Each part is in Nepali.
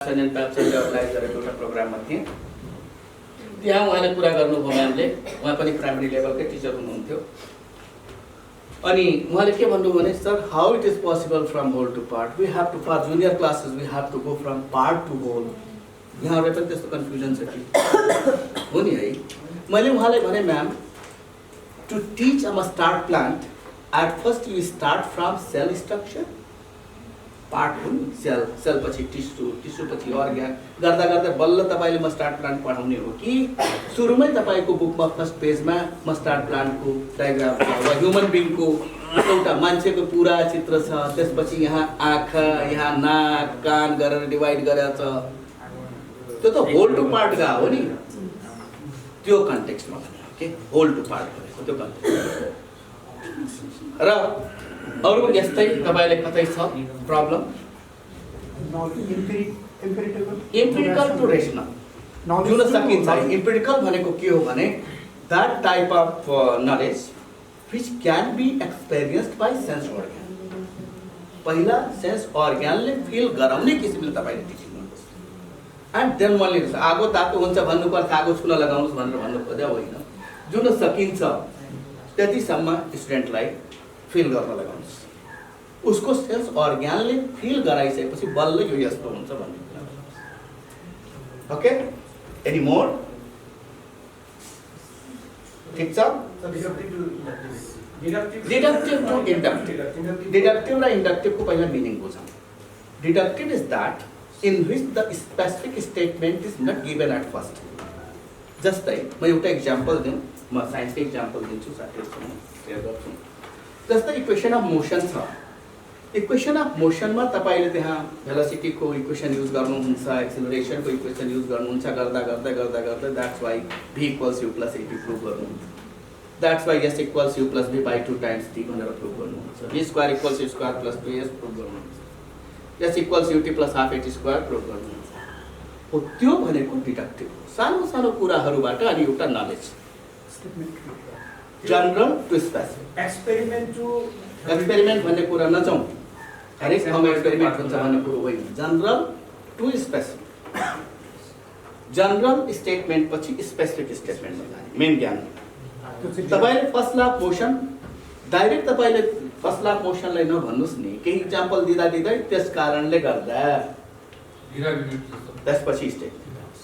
अर्गनाइज गरेको एउटा प्रोग्राममा थिएँ। त्यहाँ उहाँले कुरा गर्नुभयो म्यामले, उहाँ पनि प्राइमेरी लेभलकै टिचर हुनुहुन्थ्यो। अनि उहाँले के भन्नुभयो भने, sir how it is possible from whole to part, we have to for junior classes we have to go from part to whole. यहाँबाट पनि त्यस्तो कन्फ्युजन छ कि हो नि है। मैले उहाँलाई भने, ma'am to teach a start plant at first you start from cell structure, part हो नि, सेल, सेल पछि टिस्यु, टिस्यु पछि अर्ग्यान गर्दा गर्दा बल्ल तपाईले मस्टार्ड प्लान्ट पढाउने हो कि सुरुमै तपाईको बुकमा फर्स्ट पेजमा मस्टार्ड प्लान्टको डायग्राम छ, वा ह्युमन बिङको एउटा मान्छेको पुरा चित्र छ, त्यसपछि यहाँ आँखा, यहाँ नाक, कान गरेर डिवाइड गरेर छ। त्यो त होल टु पार्ट गा हो नि, त्यो कन्टेक्स्टमा भने के होल टु पार्ट भनेको त्यो कन्टेक्स्ट। र अरु यस्तै तपाईले कतै छ प्रब्लम, एम्पिरिकल टु रेशनल जुन सकिन्छ। एम्पिरिकल भनेको के हो भने, that type of knowledge which can be experienced by sense organ. पहिला सेन्स अर्गनले फिल गराउने किसिमले तपाईले टिचिङ गर्नुहोस्। एन्ड देन ओन्ली आगो तातो हुन्छ भन्नु पर्छ, आगो छुन लगाउनुहोस् भनेर भन्नु खोज्या होइन। जुन सकिन्छ त्यतिसम्म स्टुडेन्टलाई फिल गर्न लगाउनुहोस्। उसको सेन्स अर्गनले फिल गराइसकेपछि बल्ल यो यस्तो हुन्छ भन्ने कुरा। Okay, any more? ठिक छ। Deductive to inductive. डिडक्टिभ र इन्डक्टिभको पहिला मिनिङ बुझौँ। Deductive is that in which the specific statement is not given at first. जस्तै म एउटा इक्जाम्पल दिउँ, म साइन्सको इक्जाम्पल दिन्छु, साथीहरूसँग सेयर गर्छु। जस्तै इक्वेसन अफ मोसन छ। इक्वेसन अफ मोसनमा तपाईले त्यहाँ भेलोसिटीको इक्वेसन युज गर्नुहुन्छ, एक्सेलरेसनको इक्वेसन युज गर्नुहुन्छ, गर्दा गर्दा गर्दा गर्दा that's why v equals u plus at prove गर्नुहुन्छ। That's why s equals u plus v by 2 times t भनेर प्रुभ गर्नुहुन्छ। v square equals u square plus 2s prove गर्नुहुन्छ। s equals ut plus half at square prove गर्नुहुन्छ। हो त्यो भनेको डिडक्टिभ हो। सानो सानो कुराहरूबाट अनि एउटा knowledge, general to specific. Experiment भन्ने कुरा नजाउँ, हरेक ठाउँमा एक्सपेरिमेन्ट हुन्छ भन्ने कुरो होइन। General to specific, general statement पछि स्पेसिफिक स्टेटमेन्टमा जाने मेन ज्ञान। तपाईले first law of motion direct तपाईले फर्स्ट लॉ अफ मोसनलाई नभन्नुस् नि, केही इक्जाम्पल दिँदा दिँदै त्यस कारणले गर्दा त्यसपछि स्टेटमेन्ट,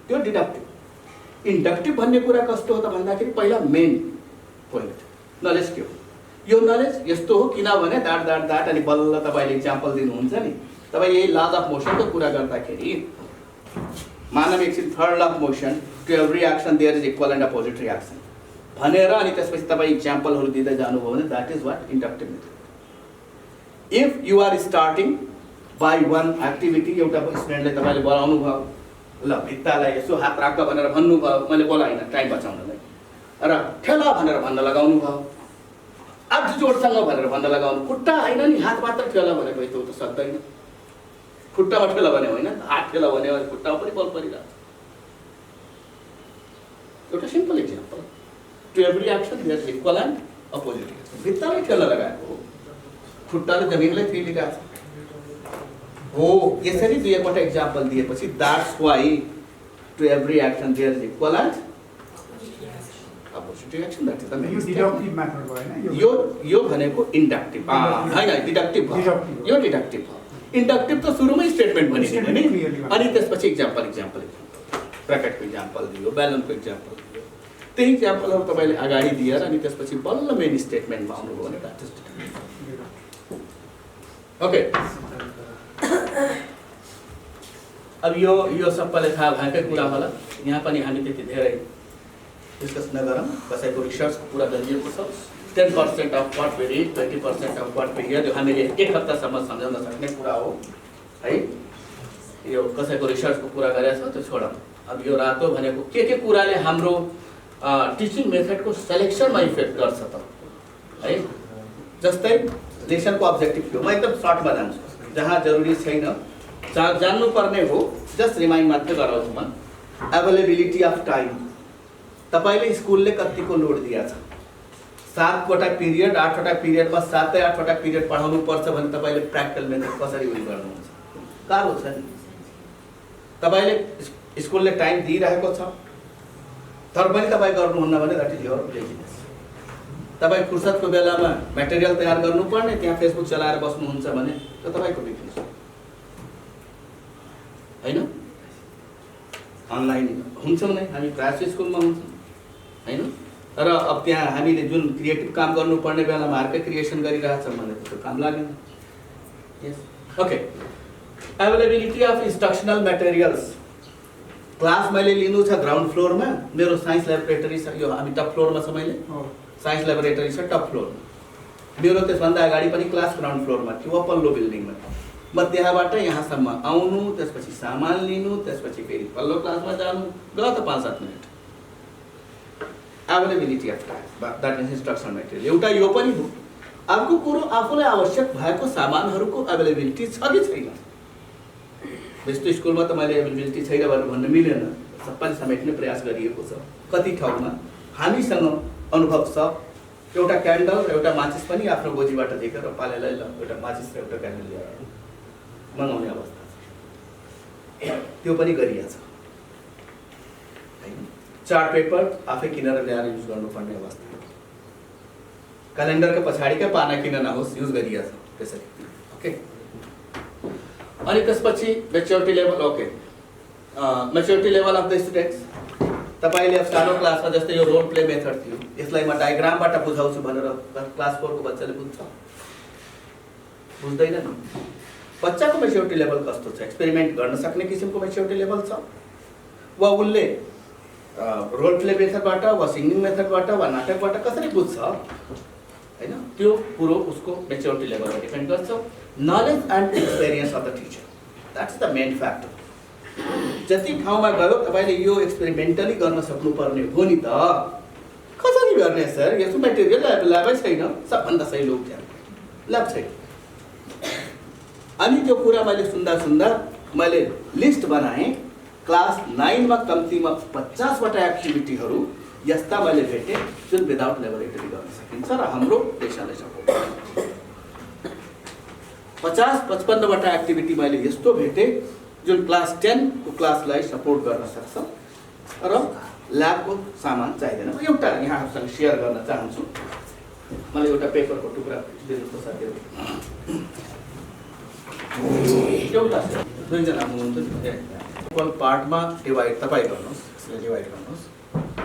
त्यो डिडक्टिभ। इन्डक्टिभ भन्ने कुरा कस्तो हो त भन्दाखेरि पहिला मेन पोइन्ट नलेज के हो, यो नलेज यस्तो हो किनभने दाट दाट दाट अनि बल्ल तपाईले इक्जाम्पल दिनुहुन्छ नि। तपाई यही लॉ अफ मोसनको कुरा गर्दाखेरि मानव एकछिन third law of motion, to every action there is equal and opposite reaction भनेर अनि त्यसपछि तपाई इक्जाम्पलहरू दिँदै जानुभयो भने that is what inductive method. If you are starting by one activity, एउटा स्टुडेन्टले तपाईले बोलाउनु भयो, ल भित्तालाई यसो हात राख भनेर भन्नुभयो, मैले बोलाइन टाइम बचाउनलाई, र ठेला भनेर भन्न लगाउनु भयो, आज जोडसँग भनेर भन्न लगाउनु। खुट्टा होइन नि, हात मात्र ठेला भनेको यस्तो त सक्दैन। खुट्टामा ठेला भने होइन, हात ठेला भने खुट्टामा पनि बल परिरहेको छ। एउटा simple example, to every action there is equal and opposite. भित्तामै ठेला लगाएको हो, खुट्टाले जमिनलाई फेलिरहेको छ हो। यसरी दुई एकवटा इक्जाम्पल दिएपछि that's why to every action there is equal and opposite reaction. That is the main deductive method भयो हैन। यो भनेको इन्डक्टिभ हैन, डिडक्टिभ भयो। यो डिडक्टिभ हो। इन्डक्टिभ त सुरुमै स्टेटमेन्ट भनिदियो नि, अनि त्यसपछि इक्जाम्पल इक्जाम्पल ब्र्याकेटको इक्जाम्पल दियो, ब्यालन्सको इक्जाम्पल दियो। त्यही इक्जाम्पलहरू तपाईले अगाडि दिएर अनि त्यसपछि बल्ल मेन स्टेटमेन्टमा आउनुभयो भने द्याट इज ओके। अब यो सबैलाई थाहा भएकै कुरा होला, यहाँ पनि हामी त्यति धेरै डिस्कस नगरौँ। कसैको रिसर्चको कुरा गरिएको छ, 10% of what we read, 20% of what we hear, त्यो हामीले एक हप्तासम्म सम्झाउन सक्ने कुरा हो है। यो कसैको रिसर्चको कुरा गरेको छ त्यो छोडौँ। अब यो रातो भनेको के कुराले हाम्रो टिचिङ मेथडको सेलेक्सनमा इफेक्ट गर्छ त है। जस्तै लेसनको अब्जेक्टिभ थियो, म एकदम सर्टमा जान्छु, जहाँ जरुरी छैन जहाँ जान्नुपर्ने हो जस्ट रिमाइन्ड मात्र गराउँछु म। अवेलेबिलिटी अफ टाइम, तपाईले स्कुलले कतिको लोड दिएको छ, 7वटा पिरियड, 8वटा पिरियडमा 7 8वटा पिरियड पढाउनु पर्छ भने तपाईले प्र्याक्टिकल मेथड कसरी उयो गर्नुहुन्छ? गाह्रो छ नि। तपाईले स्कुलले टाइम दिइरहेको छ तर पनि तपाईँ गर्नुहुन्न भने द्याट इज योर लेजिनेस। तपाईँ फुर्सदको बेलामा मेटेरियल तयार गर्नुपर्ने त्यहाँ फेसबुक चलाएर बस्नुहुन्छ भने त्यो तपाईँको विकनेस हो हैन। अनलाइन हुन्छौँ नै हामी प्रायः स्कुलमा हुन्छौँ हैन, तर अब त्यहाँ हामीले जुन क्रिएटिभ काम गर्नुपर्ने बेलामा अर्कै क्रिएसन गरिरहेछौँ भने त्यो काम लागेन। Yes okay. Availability of instructional materials. Class मैले लिनु छ ग्राउन्ड फ्लोरमा, मेरो साइन्स ल्याबोरेटरी छ, यो हामी टप फ्लोरमा छ, मैले साइन्स ल्याबोरेटरी छ टप फ्लोरमा, मेरो त्यसभन्दा अगाडि पनि क्लास ग्राउन्ड फ्लोरमा थियो पल्लो बिल्डिङमा। म त्यहाँबाट यहाँसम्म आउनु, त्यसपछि सामान लिनु, त्यसपछि फेरि पल्लो क्लासमा जानु, गयो त 5-7 minute. Availability of time that is instruction material. एउटा यो पनि हो। अर्को कुरो आफूलाई आवश्यक भएको सामानहरूको अवेलेबिलिटी छ कि छैन। यस्तो स्कुलमा त मैले एभाइलेबिलिटी छैन भनेर भन्न मिलेन, सबै समेट्ने प्रयास गरिएको छ। कति ठाउँमा हामीसँग अनुभव छ एउटा क्यान्डल र एउटा माचिस पनि आफ्नो गोजीबाट देखेर पालेलाई ल एउटा माचिस र एउटा क्यान्डल ल्याएर मगाउने अवस्था छ, त्यो पनि गरिएको छ हैन। चार्ट पेपर आफै किनेर ल्याएर युज गर्नुपर्ने अवस्था, क्यालेन्डरको पछाडिकै पाना किन नहोस् युज गरिएको छ त्यसरी। ओके। अनि त्यसपछि maturity level. Okay, maturity level of the students. तपाईले अब सानो क्लासमा जस्तै यो रोल प्ले मेथड थियो, यसलाई म डायग्रामबाट बुझाउँछु भनेर क्लास 4 को बच्चाले बुझ्छ बुझ्दैन नि। बच्चाको मेच्योरिटी लेभल कस्तो छ, एक्सपेरिमेन्ट गर्न सक्ने किसिमको मेच्योरिटी लेभल छ वा उसले रोल प्ले मेथडबाट वा सिङ्गिङ मेथडबाट वा नाटकबाट कसरी बुझ्छ हैन, त्यो कुरो उसको मेच्योरिटी लेभलमा डिपेन्ड गर्छ। Knowledge and experience of the teacher, that's the main factor. जति ठाउँमा गयो तपाईले यो एक्सपेरिमेन्टली गर्न सक्नुपर्ने हो नि त। कसरी गर्ने सर, यसो मेटेरियल ल्याबै छैन, सबभन्दा सही लोक ल्याब छैन। अनि त्यो कुरा मैले सुन्दा मैले लिस्ट बनाएँ। क्लास 9 मा कम्तीमा 50 वटा एक्टिभिटीहरू यस्ता मैले भेटेँ जुन विदाउट ल्याबोरेटरी गर्न सकिन्छ र हाम्रो पेशालाई सपोर्ट गर्छ। 50-55 वटा एक्टिभिटी मैले यस्तो भेटेँ जुन क्लास 10 को क्लासलाई सपोर्ट गर्न सक्छ र ल्याबको सामान चाहिँदैन। म एउटा यहाँसँग सेयर गर्न चाहन्छु। मलाई एउटा पेपरको टुक्रा दिनुहोस् साथीहरु। एउटा 2 जना हुनुहुन्छ, इक्वल पार्टमा डिवाइड तपाईँ गर्नुहोस्, यसलाई डिवाइड गर्नुहोस्।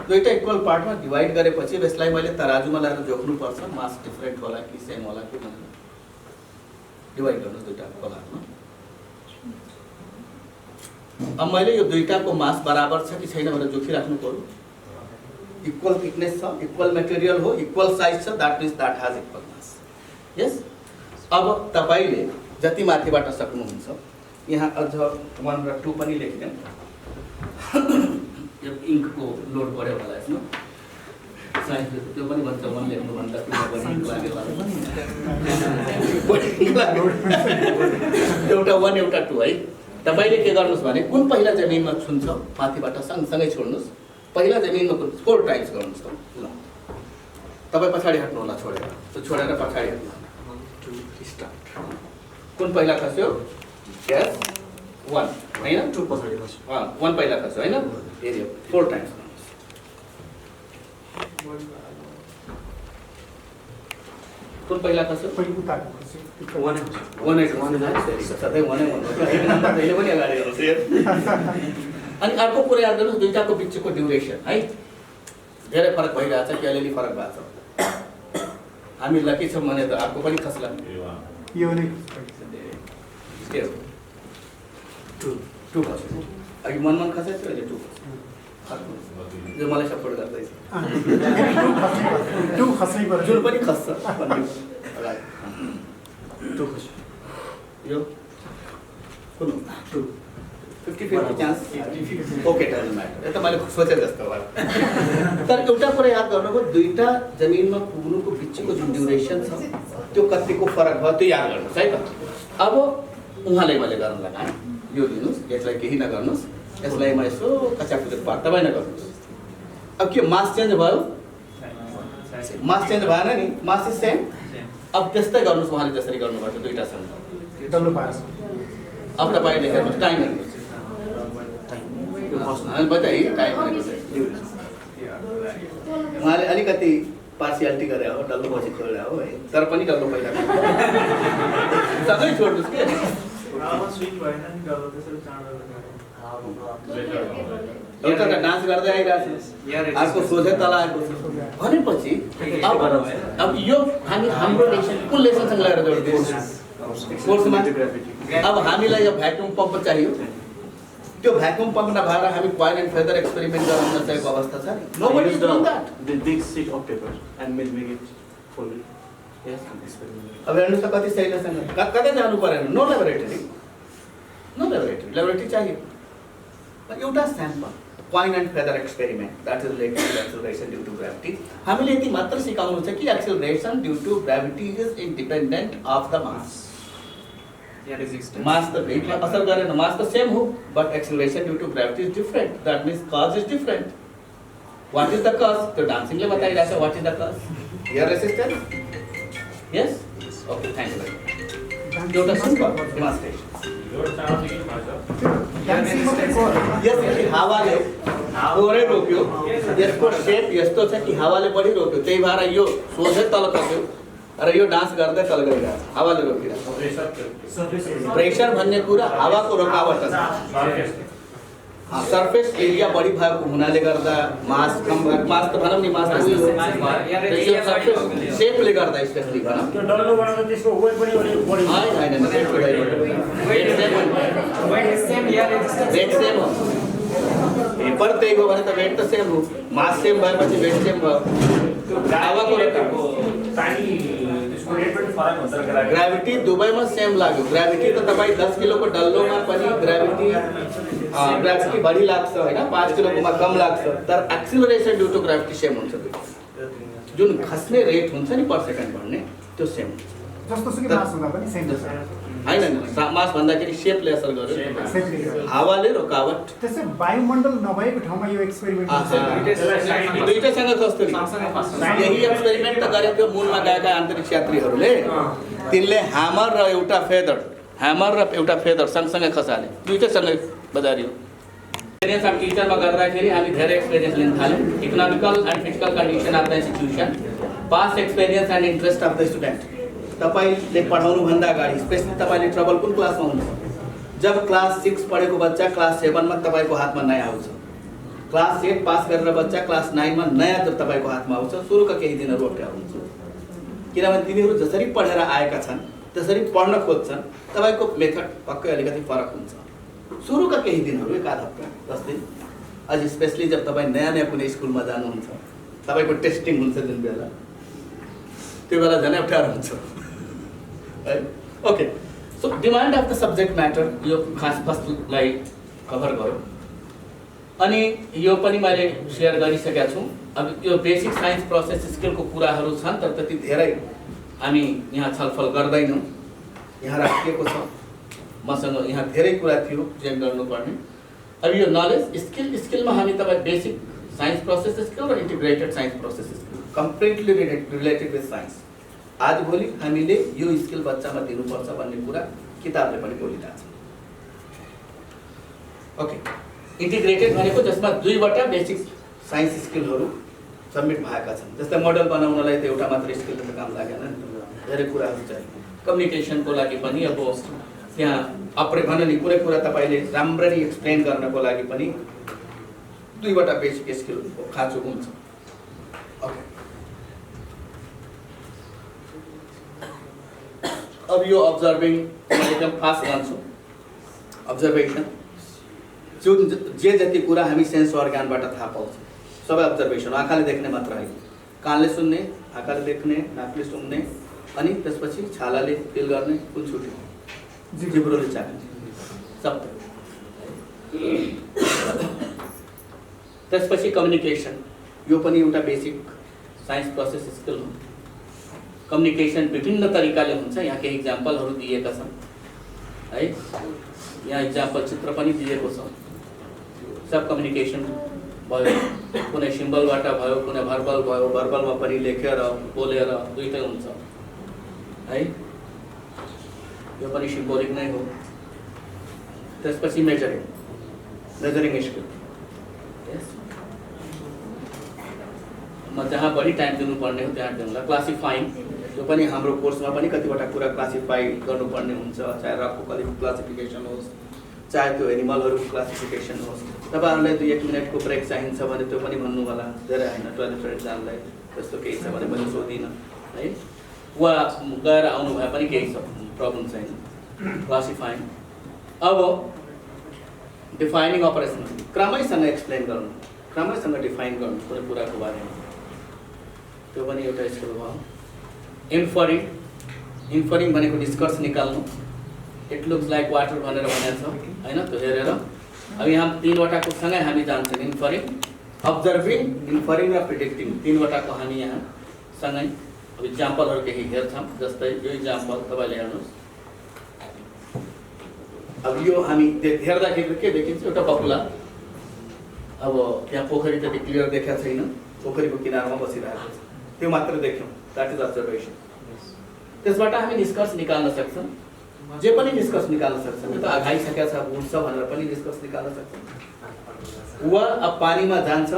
दुईटा इक्वल पार्टमा डिवाइड गरेपछि यसलाई मैले तराजुमा ल्याएर जोख्नुपर्छ, मास डिफरेन्ट होला कि सेम होला कि भनेर डिवाइड गर्नुहोस् दुईटा कलरमा। अब मैले यो दुईटाको मास बराबर छ कि छैन भनेर जोखिराख्नु पर्यो। इक्वल थिकनेस छ, इक्वल मेटेरियल हो, इक्वल साइज छ, that means that has equal mass. Yes. अब तपाईले जति माथिबाट सक्नुहुन्छ यहाँ अझ 1 र 2 पनि लेखिदेऊ। यो इङ्कको लोड बढ्यो होला यसमा, साइन्सले त्यो पनि भन्छ 1 लेख्नु भन्दा 2 पनि लाग्यो होला। एउटा 1 एउटा 2 है। तपाईले के गर्नुस् भने कुन पहिला जमिनमा छुन्छ माथिबाट सँगसँगै छोड्नुस्। पहिला जमिनमा 4 टाइम्स गर्नुस्। ल तपाई पछाडी हट्नु होला, छोडेर त्यो छोडेर पछाडी हट्नु। 1 2 3 स्टार्ट। कुन पहिला खस्यो? यस 1 हैन, 2 पछाडी खस्यो। 1 पहिला खस्यो हैन, एरिया 4 टाइम्स गर्नुस्। कुन पहिला खस्यो? पहिलो उताको खस्यो 1 सधैँ 1 भन्नु जहिले पनि अगाडि आउँछ। अनि अर्को कुरा याद गर्नुहोस्, दुईटाको बिचको ड्युरेसन है धेरै फरक भइरहेछ कि अलिअलि फरक भएको छ। हामी लकी छौँ भने त अर्को पनि खस्ला। यो नै के हो 2 खस्यो, अघि मन खसेको थियो, अहिले 2 खस्यो। जो मलाई सपोर्ट गर्दैछ 2 खस्नै पर्छ, जुन पनि खस्छ भन्ने अगाडि 2 खस्यो। यो कुन 2 50-50 चान्स। ओके, डजन्ट म्याटर, यो त मैले सोचे जस्तो भयो। तर एउटा कुरा याद गर्नुभयो, दुईटा जमिनमा पुग्नुको बिचको जुन ड्युरेसन छ त्यो कतिको फरक भयो त्यो याद गर्नुहोस् है त। अब उहाँले मैले गर्न लगाएँ, यो दिनुहोस्, यसलाई केही नगर्नुहोस्, यसलाई म यसो कच्चाकुचुक पार्ट तपाईँ नगर्नुहोस्। अब के मास चेन्ज भयो? मास चेन्ज भएन नि, मास इज सेम। अब त्यस्तै गर्नुहोस्, उहाँले जसरी गर्नुभएको दुईटासँग डब्लु पास। अब तपाईँले हेर्नुहोस्, टाइम हेर्नुहोस्, बताइए टाइम उहाँले अलिकति पार्सियालिटी गरे हो, डल्लो पछि छोडेर हो है, तर पनि डल्लो पहिला सँगै छोड्नुहोस् के एउटा त डान्स गर्दै आइरहेको छ, अर्को सोझै तल आएको छ भनेपछि अब यो हामी हाम्रो लेसन कुन लेसनसँग लिएर जोड्दिन्छ कोर्समा। अब हामीलाई यो भ्याक्युम पम्प चाहियो, त्यो भ्याक्युम पम्प नभएर हामी कॉइल एन्ड फेदर एक्सपेरिमेन्ट गर्न नसकेको अवस्था छ नि। Nobody is doing that. The big sheet of paper and make it full. Yes, experiment. अब हेर्नु त कति सहिलेसँग कतै जानु परेन, no laboratory, no laboratory, laboratory चाहियो। एउटा sample coin and feather experiment that is related to acceleration due to gravity. हामीले यति मात्र सिकाउनु छ कि acceleration due to gravity is independent of the mass. Mass त वेटमा असर गरेन, मास त सेम हो, but acceleration due to gravity is different, that means cause is different. What is the cause? त्यो डान्सिङले बताइरहेछ what is the cause, here resistance. Yes, okay, thank you very much. एउटा सिम्पल डेमोन्स्ट्रेसन। यसले हावाले थोरै रोक्यो, यसको सेप यस्तो छ कि हावाले बढी रोक्यो, त्यही भएर यो सोझै तल खस्यो र यो डान्स गर्दै तल गइरहेछ, हावाले रोकिरहेछ। प्रेसर भन्ने कुरा हावाको रोकावट छ। सरफेस एरिया बढी भएको हुनाले गर्दा मास कम भएको, मास त भनौँ नि मास त उयो सरफेस सेपले गर्दा स्पेशली भनौँ त्यो डल्लो बनाउँदा त्यसको वेट पनि अलिक बढी हैन वेट सेम हो, पेपर त्यही हो भने त वेट त सेम हो, मास सेम भएपछि वेट सेम भयो। त्यो हावाको पानी त्यसको रेट पनि फरक हुन्छ र ग्राभिटी दुबईमा सेम लाग्यो। ग्राभिटी त तपाईँ 10 किलोको डल्लोमा पनि ग्राभिटी बढी लाग्छ होइन, 5 किलोकोमा कम लाग्छ, तर acceleration due to gravity same हुन्छ। जुन खस्ने रेट हुन्छ नि पर सेकेन्ड भन्ने त्यो सेम हुन्छ, जस्तोसुकै मास हुँदा पनि सेम हुन्छ हैन। मास भन्दाखेरि सेपले असर गर्यो, हावाले रोकावट। त्यसै वायुमण्डल नभएको ठाउँमा यो एक्सपेरिमेन्ट दुईटैसँग कस्तो यही एक्सपेरिमेन्ट त गरेको थियो मूलमा गएका अन्तरिक्ष यात्रीहरूले। तिनले ह्यामर र एउटा फेदर सँगसँगै खसाले, दुईटैसँगै बजारियो। एक्सपिरियन्स अब टिचरमा गर्दाखेरि हामी धेरै एक्सपिरियन्स लिन थाल्यौँ। Economical and physical condition of the institution, past experience and interest of the student. तपाईले पढाउनुभन्दा अगाडि स्पेशली तपाईले ट्रबल कुन क्लासमा हुनुहुन्छ? जब क्लास 6 पढेको बच्चा क्लास 7 मा तपाईको हातमा नयाँ आउँछ, क्लास 8 पास गरेर बच्चा क्लास 9 मा नयाँ जब तपाईको हातमा आउँछ, सुरुका केही दिनहरू अप्ठ्यारो हुन्छ, किनभने तिनीहरू जसरी पढेर आएका छन् त्यसरी पढ्न खोज्छन्, तपाईको मेथड पक्कै अलिकति फरक हुन्छ। सुरुका केही दिनहरू, एक आध हप्ता 10 दिन, अझ स्पेशली जब तपाईँ नयाँ कुनै स्कुलमा जानुहुन्छ, तपाईको टेस्टिङ हुन्छ जुन बेला, त्यो बेला झन् अप्ठ्यारो हुन्छ है। Okay, so demand of the subject matter यो खास फर्स्टलाई कभर गरौँ। अनि यो पनि मैले सेयर गरिसकेका छु। अब यो बेसिक साइन्स प्रोसेस स्किलको कुराहरू छन्, तर त्यति धेरै हामी यहाँ छलफल गर्दैनौँ। यहाँ राखिएको छ, मसँग यहाँ धेरै कुरा थियो चेक गर्नुपर्ने। अब यो नलेज स्किलमा हामी तपाईँ बेसिक साइन्स प्रोसेस स्किल र integrated science process skill completely related with science. आज भोलि हामीले यो स्किल बच्चामा दिनुपर्छ भन्ने कुरा किताबले पनि बोलिरहेछ। ओके, इन्टिग्रेटेड भनेको जसमा दुईवटा बेसिक साइन्स स्किलहरू सब्मिट भएका छन्। जस्तै मोडल बनाउनलाई त एउटा मात्र स्किलले त काम लागेन नि, धेरै कुराहरू चाहियो। कम्युनिकेसनको लागि पनि अब त्यहाँ भन्नु नि कुनै कुरा तपाईँले राम्ररी एक्सप्लेन गर्नको लागि पनि दुईवटा बेसिक स्किलको खाँचो हुन्छ। ओके, अब यो अब्जर्भिङ एकदम फास्ट गर्छु। अब्जर्भेसन जुन जे जति कुरा हामी सेन्स अर्गानबाट थाहा पाउँछौँ सबै अब्जर्भेसन, आँखाले देख्ने मात्र होइन, कानले सुन्ने, आँखाले देख्ने, नाकले सुन्ने, अनि त्यसपछि छालाले फिल गर्ने, कुन छुट्यो जिब्रोले चाख्ने, सब। त्यसपछि कम्युनिकेसन, यो पनि एउटा बेसिक साइन्स प्रोसेस स्किल हो। कम्युनिकेसन विभिन्न तरिकाले हुन्छ, यहाँ केही इक्जाम्पलहरू दिएका छन् है, यहाँ इक्जाम्पल चित्र पनि दिएको छ। सब कम्युनिकेसन भयो, कुनै सिम्बलबाट भयो, कुनै भर्बल भयो, भर्बलमा पनि लेखेर बोलेर दुईटै हुन्छ है, यो पनि सिम्बोलिक नै हो। त्यसपछि मेजरिङ स्किल, Yes. म जहाँ बढी टाइम दिनुपर्ने हो त्यहाँ दिउँला क्लासिफाइङ जो पनि हाम्रो कोर्समा पनि कतिवटा कुरा क्लासिफाई गर्नुपर्ने हुन्छ चाहे रकको क्लासिफिकेसन होस् चाहे त्यो एनिमलहरूको क्लासिफिकेसन होस् तपाईँहरूलाई 2-1 मिनटको ब्रेक चाहिन्छ भने त्यो पनि भन्नु होला धेरै होइन टोइलेट जानलाई त्यस्तो केही छ भने पनि सोधिनँ है वा गएर आउनु भए पनि केही प्रब्लम छैन क्लासिफाइङ अब डिफाइनिङ अपरेसन क्रमैसँग एक्सप्लेन गर्नु क्रमैसँग डिफाइन गर्नु कुनै कुराको बारेमा त्यो पनि एउटा स्किल भयो इन्फरिङ भनेको निष्कर्ष निकाल्नु इट लुक्स लाइक वाटर भनेर भनेको छ हैन त्यो हेरेर अब यहाँ 3वटाको सँगै हामी जान्छौँ इन्फरिङ अब्जर्भिङ इन्फरिङ र प्रिडिक्टिङ 3वटाको हामी यहाँ सँगै अब इक्जाम्पलहरू केही हेर्छौँ जस्तै यो इक्जाम्पल तपाईँले हेर्नुहोस् अब यो हामी हेर्दाखेरि के देखिन्छ एउटा बकुला अब त्यहाँ पोखरी त क्लियर देखाएको छैन पोखरीको किनारमा बसिरहेको छ त्यो मात्र देख्यौँ द्याट इज अब्जर्भेसन त्यसबाट हामी निष्कर्ष निकाल्न सक्छौँ जे पनि निष्कर्ष निकाल्न सक्छौँ यो त आगाइसकेको छ उड्छ भनेर पनि निष्कर्ष निकाल्न सक्छौँ वा अब पानीमा जान्छ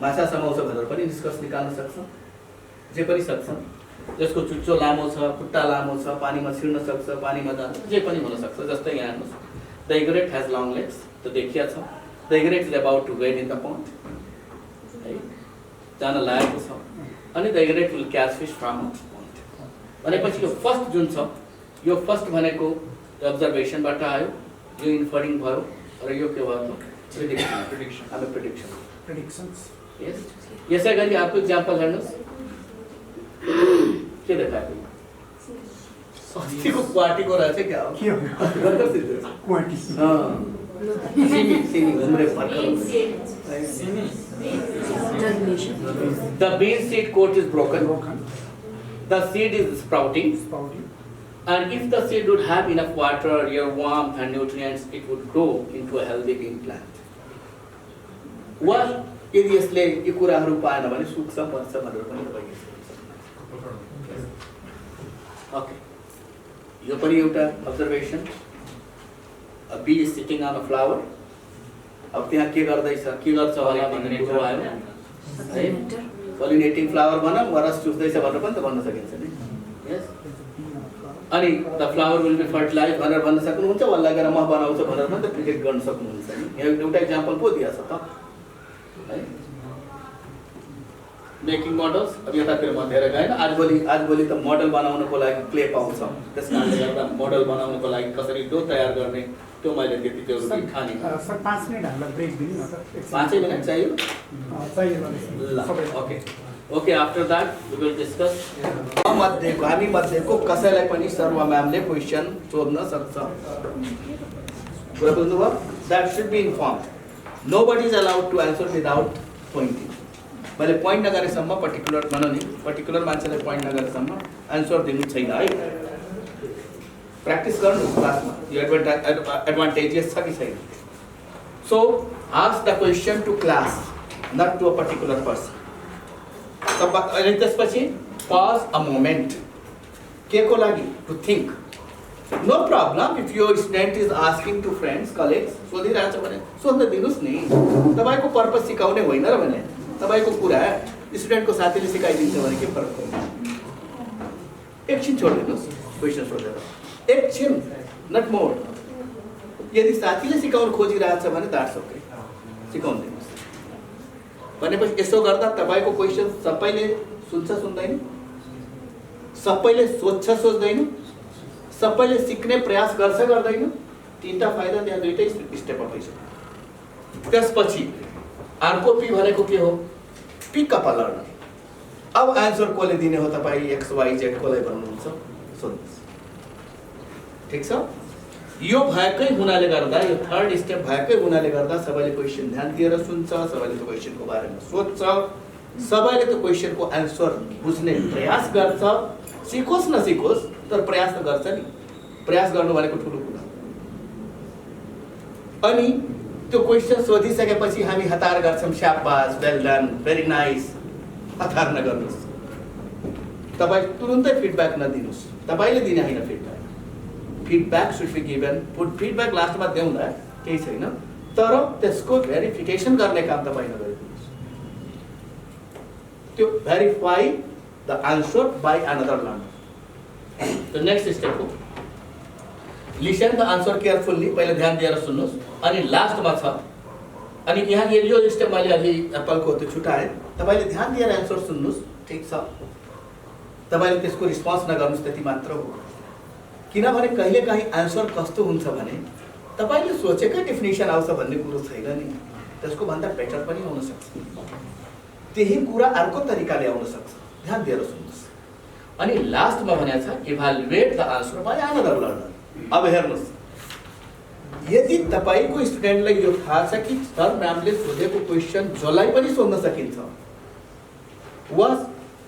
माछा समाउँछ भनेर पनि निष्कर्ष निकाल्न सक्छौँ जे पनि सक्छौँ जसको चुच्चो लामो छ खुट्टा लामो छ पानीमा छिर्न सक्छ पानीमा जान्छ जे पनि हुन सक्छ जस्तै यहाँ हेर्नुहोस् the egret has long legs त्यो देखिया छ the egret is about to get in the pond है जान लागेको छ अनि the egret will catch fish from pond भनेपछि यो फर्स्ट जुन छ यो फर्स्ट भनेको अब्जर्भेसनबाट आयो यो इन्फरिङ भयो र यो के भयो प्रेडिक्सन्स यस यसै गरी अर्को इक्जाम्पल हेर्नुहोस् के देखाएको अस्तिको क्वाटीको रहेछ क्या हो के हो क्वाटी सिमी घुम्रे भर्खर The bean seed coat is broken. The seed is sprouting. And if the seed would have enough water, air, warmth and nutrients, it would grow into a healthy green plant. वा यदि यसले यी कुराहरू पाएन भने सुक्छ पर्छ भनेर पनि तपाईँ ओके यो पनि एउटा observation A bee is sitting on a flower. अब त्यहाँ के गर्दैछ के गर्छ होला भन्ने कुरो आयो है पोलिनेटिङ फ्लावर भनौँ वा रस चुस्दैछ भनेर पनि त भन्न सकिन्छ नि यस अनि the flower will be fertilise भनेर भन्न सक्नुहुन्छ वा लगेर मह बनाउँछ भनेर पनि त प्रिडिक्ट गर्न सक्नुहुन्छ नि यहाँ एउटा इक्जाम्पल पो दिएको छ त है मेकिङ मोडल्स अब यतातिर म धेरै गएन आजभोलि त मोडल बनाउनको लागि क्ले पाउँछ त्यस कारणले गर्दा मोडल बनाउनको लागि कसरी डो तयार गर्ने त्यो मैले त्यति जरुरी ठाने सर 5 मिनेट हामीलाई ब्रेक दिनु न त 5 मिनेट चाहियो चाहियो okay okay after that we will discuss हामी मध्येको कसैलाई पनि सर्व म्यामले क्वेशन सोध्न सक्छ कुरा बुझ्नुभयो that should be informed nobody is allowed to answer without pointing मैले पोइन्ट नगरेसम्म पर्टिकुलर भनौँ नि पर्टिकुलर मान्छेलाई पोइन्ट नगरेसम्म आन्सर दिनु छैन है प्र्याक्टिस गर्नु क्लासमा यो एडभान्टेजेस छ कि छैन so ask the question to class not to a particular person अनि त्यसपछि पज अ मोमेन्ट के को लागि to think no problem if your student is asking to friends college सोधिरहेछ भने सोध्न दिनुहोस् नि तपाईँको पर्पज सिकाउने होइन र भने तपाईँको कुरा स्टुडेन्टको साथीले सिकाइदिन्छ भने के फरक पर्छ एकछिन छोडिदिनुहोस् क्वेसन सोधेर एकछिन नट मोर यदि साथीले सिकाउन खोजिरहेछ भने द्याट्स ओके सिकाउन दिनुहोस् भनेपछि यसो गर्दा तपाईँको क्वेसन सबैले सुन्छ सुन्दैन सबैले सोध्छ सोच्दैन सबैले सिक्ने प्रयास गर्छ गर्दैन तीनटा फाइदा त्यहाँ दुईटै स्टेपमा भइसक्यो त्यसपछि अर्को पी भनेको के हो पिक अप अ लर्नर अब आन्सर कसले दिने हो तपाईँ एक्स वाइ जेड कसलाई भन्नुहुन्छ सोध्नुहोस् ठीक छ यो भएकै हुनाले गर्दा यो थर्ड स्टेप भएकै हुनाले गर्दा सबैले क्वेसन ध्यान दिएर सुन्छ सबैले त्यो क्वेसनको बारेमा सोध्छ सबैले त्यो क्वेसनको आन्सर बुझ्ने प्रयास गर्छ सिकोस् नसिकोस् तर प्रयास त गर्छ नि प्रयास गर्नु भनेको ठुलो कुरा अनि त्यो क्वेसन सोधिसकेपछि हामी हतार गर्छौँ शाबास वेल डन भेरी नाइस हतार नगर्नुहोस् तपाईँ तुरुन्तै फिडब्याक नदिनुहोस् तपाईँले दिने होइन feedback should be given feedback लास्टमा देउँला केही छैन तर त्यसको भेरिफिकेसन गर्ने काम तपाईले गरिदिनुहोस्। त्यो verify the answer by another learner. त्यो नेक्स्ट स्टेप हो। लिसन द आन्सर केयरफुल्ली, पहिले ध्यान दिएर सुन्नुहोस्। अनि लास्टमा छ, अनि यहाँ यो स्टेप मैले अघि एप्पलको त्यो छुटाएँ, तपाईले ध्यान दिएर एन्सर सुन्नुहोस्, ठिक छ, तपाईले त्यसको रिस्पोन्स नगर्नुहोस्, त्यति मात्र हो। किनभने कहिलेकाहीँ एन्सर कस्तो हुन्छ भने तपाईले सोचेकै डेफिनेसन आउँछ भन्ने कुरो छैन नि, त्यसको भन्दा बेटर पनि आउन सक्छ, त्यही कुरा अर्को तरिकाले आउन सक्छ। ध्यान दिएर सुन्नुहोस्। अनि लास्टमा भनेको छ evaluate the answer by another learner. अब हेर्नुहोस्, यदि तपाईको स्टुडेन्टलाई यो थाहा छ कि सर म्यामले सोधेको क्वेसन जसलाई पनि सोध्न सकिन्छ, वा